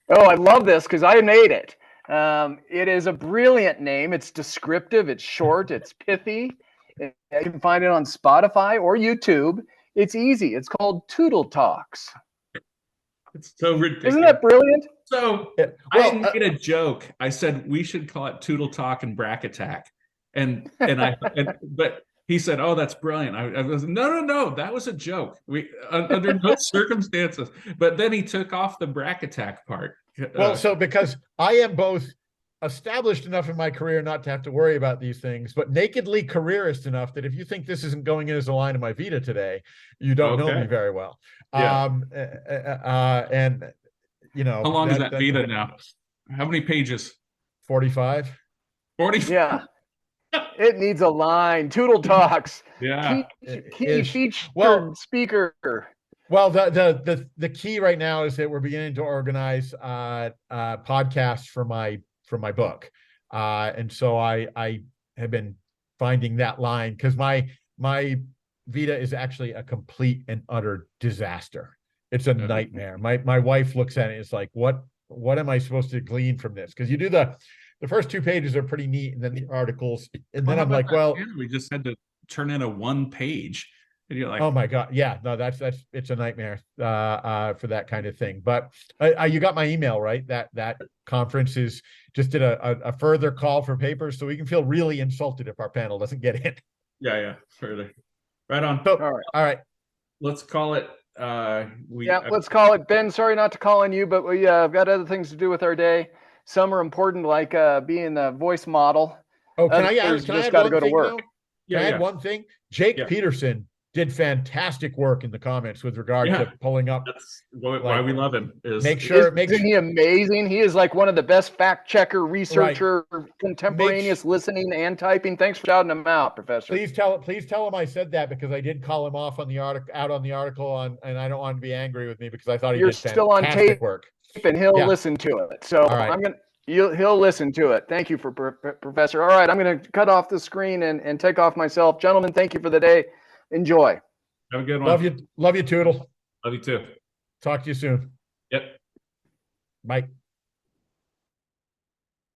Oh, I love this because I made it. It is a brilliant name. It's descriptive. It's short. It's pithy. You can find it on Spotify or YouTube. It's easy. It's called Toodle Talks. It's so ridiculous. Isn't that brilliant? So I made a joke. I said we should call it Toodle Talk and Brack Attack, but he said, "Oh, that's brilliant." I was no, that was a joke. We under no circumstances. But then he took off the Brack Attack part. Well, so because I am both established enough in my career not to have to worry about these things, but nakedly careerist enough that if you think this isn't going in as a line of my Vita today, you don't know me very well. Yeah. And how long is that Vita now? How many pages? 45. 40. Yeah. It needs a line. Toodle Talks. Yeah. Key featured speaker. Well, the key right now is that we're beginning to organize podcasts for my book, and so I have been finding that line, because my Vita is actually a complete and utter disaster. It's a nightmare. My wife looks at it. It's like, what am I supposed to glean from this? Because you do the first 2 pages are pretty neat, and then the articles, and then I'm like, well, we just had to turn in a 1 page. And you're like, oh my God. Yeah, no, it's a nightmare for that kind of thing. But you got my email, right? That conference just did a further call for papers, so we can feel really insulted if our panel doesn't get in. Yeah, further. Right on. So, all right. Let's call it. Let's call it. Ben, sorry not to call on you, but we got other things to do with our day. Some are important, like being a voice model. Oh, can I add one thing? Can I add one thing? Jake Peterson did fantastic work in the comments with regard to pulling up. That's why we love him. Isn't he amazing? He is like one of the best fact checker, researcher, contemporaneous listening and typing. Thanks for shouting him out, Professor. Please tell him I said that, because I did call him off on the article, and I don't want him to be angry with me, because I thought he did fantastic work. And he'll listen to it. So He'll listen to it. Thank you for Professor. All right, I'm going to cut off the screen and take off myself. Gentlemen, thank you for the day. Enjoy. Have a good one. Love you, Toodle. Love you too. Talk to you soon. Yep. Bye.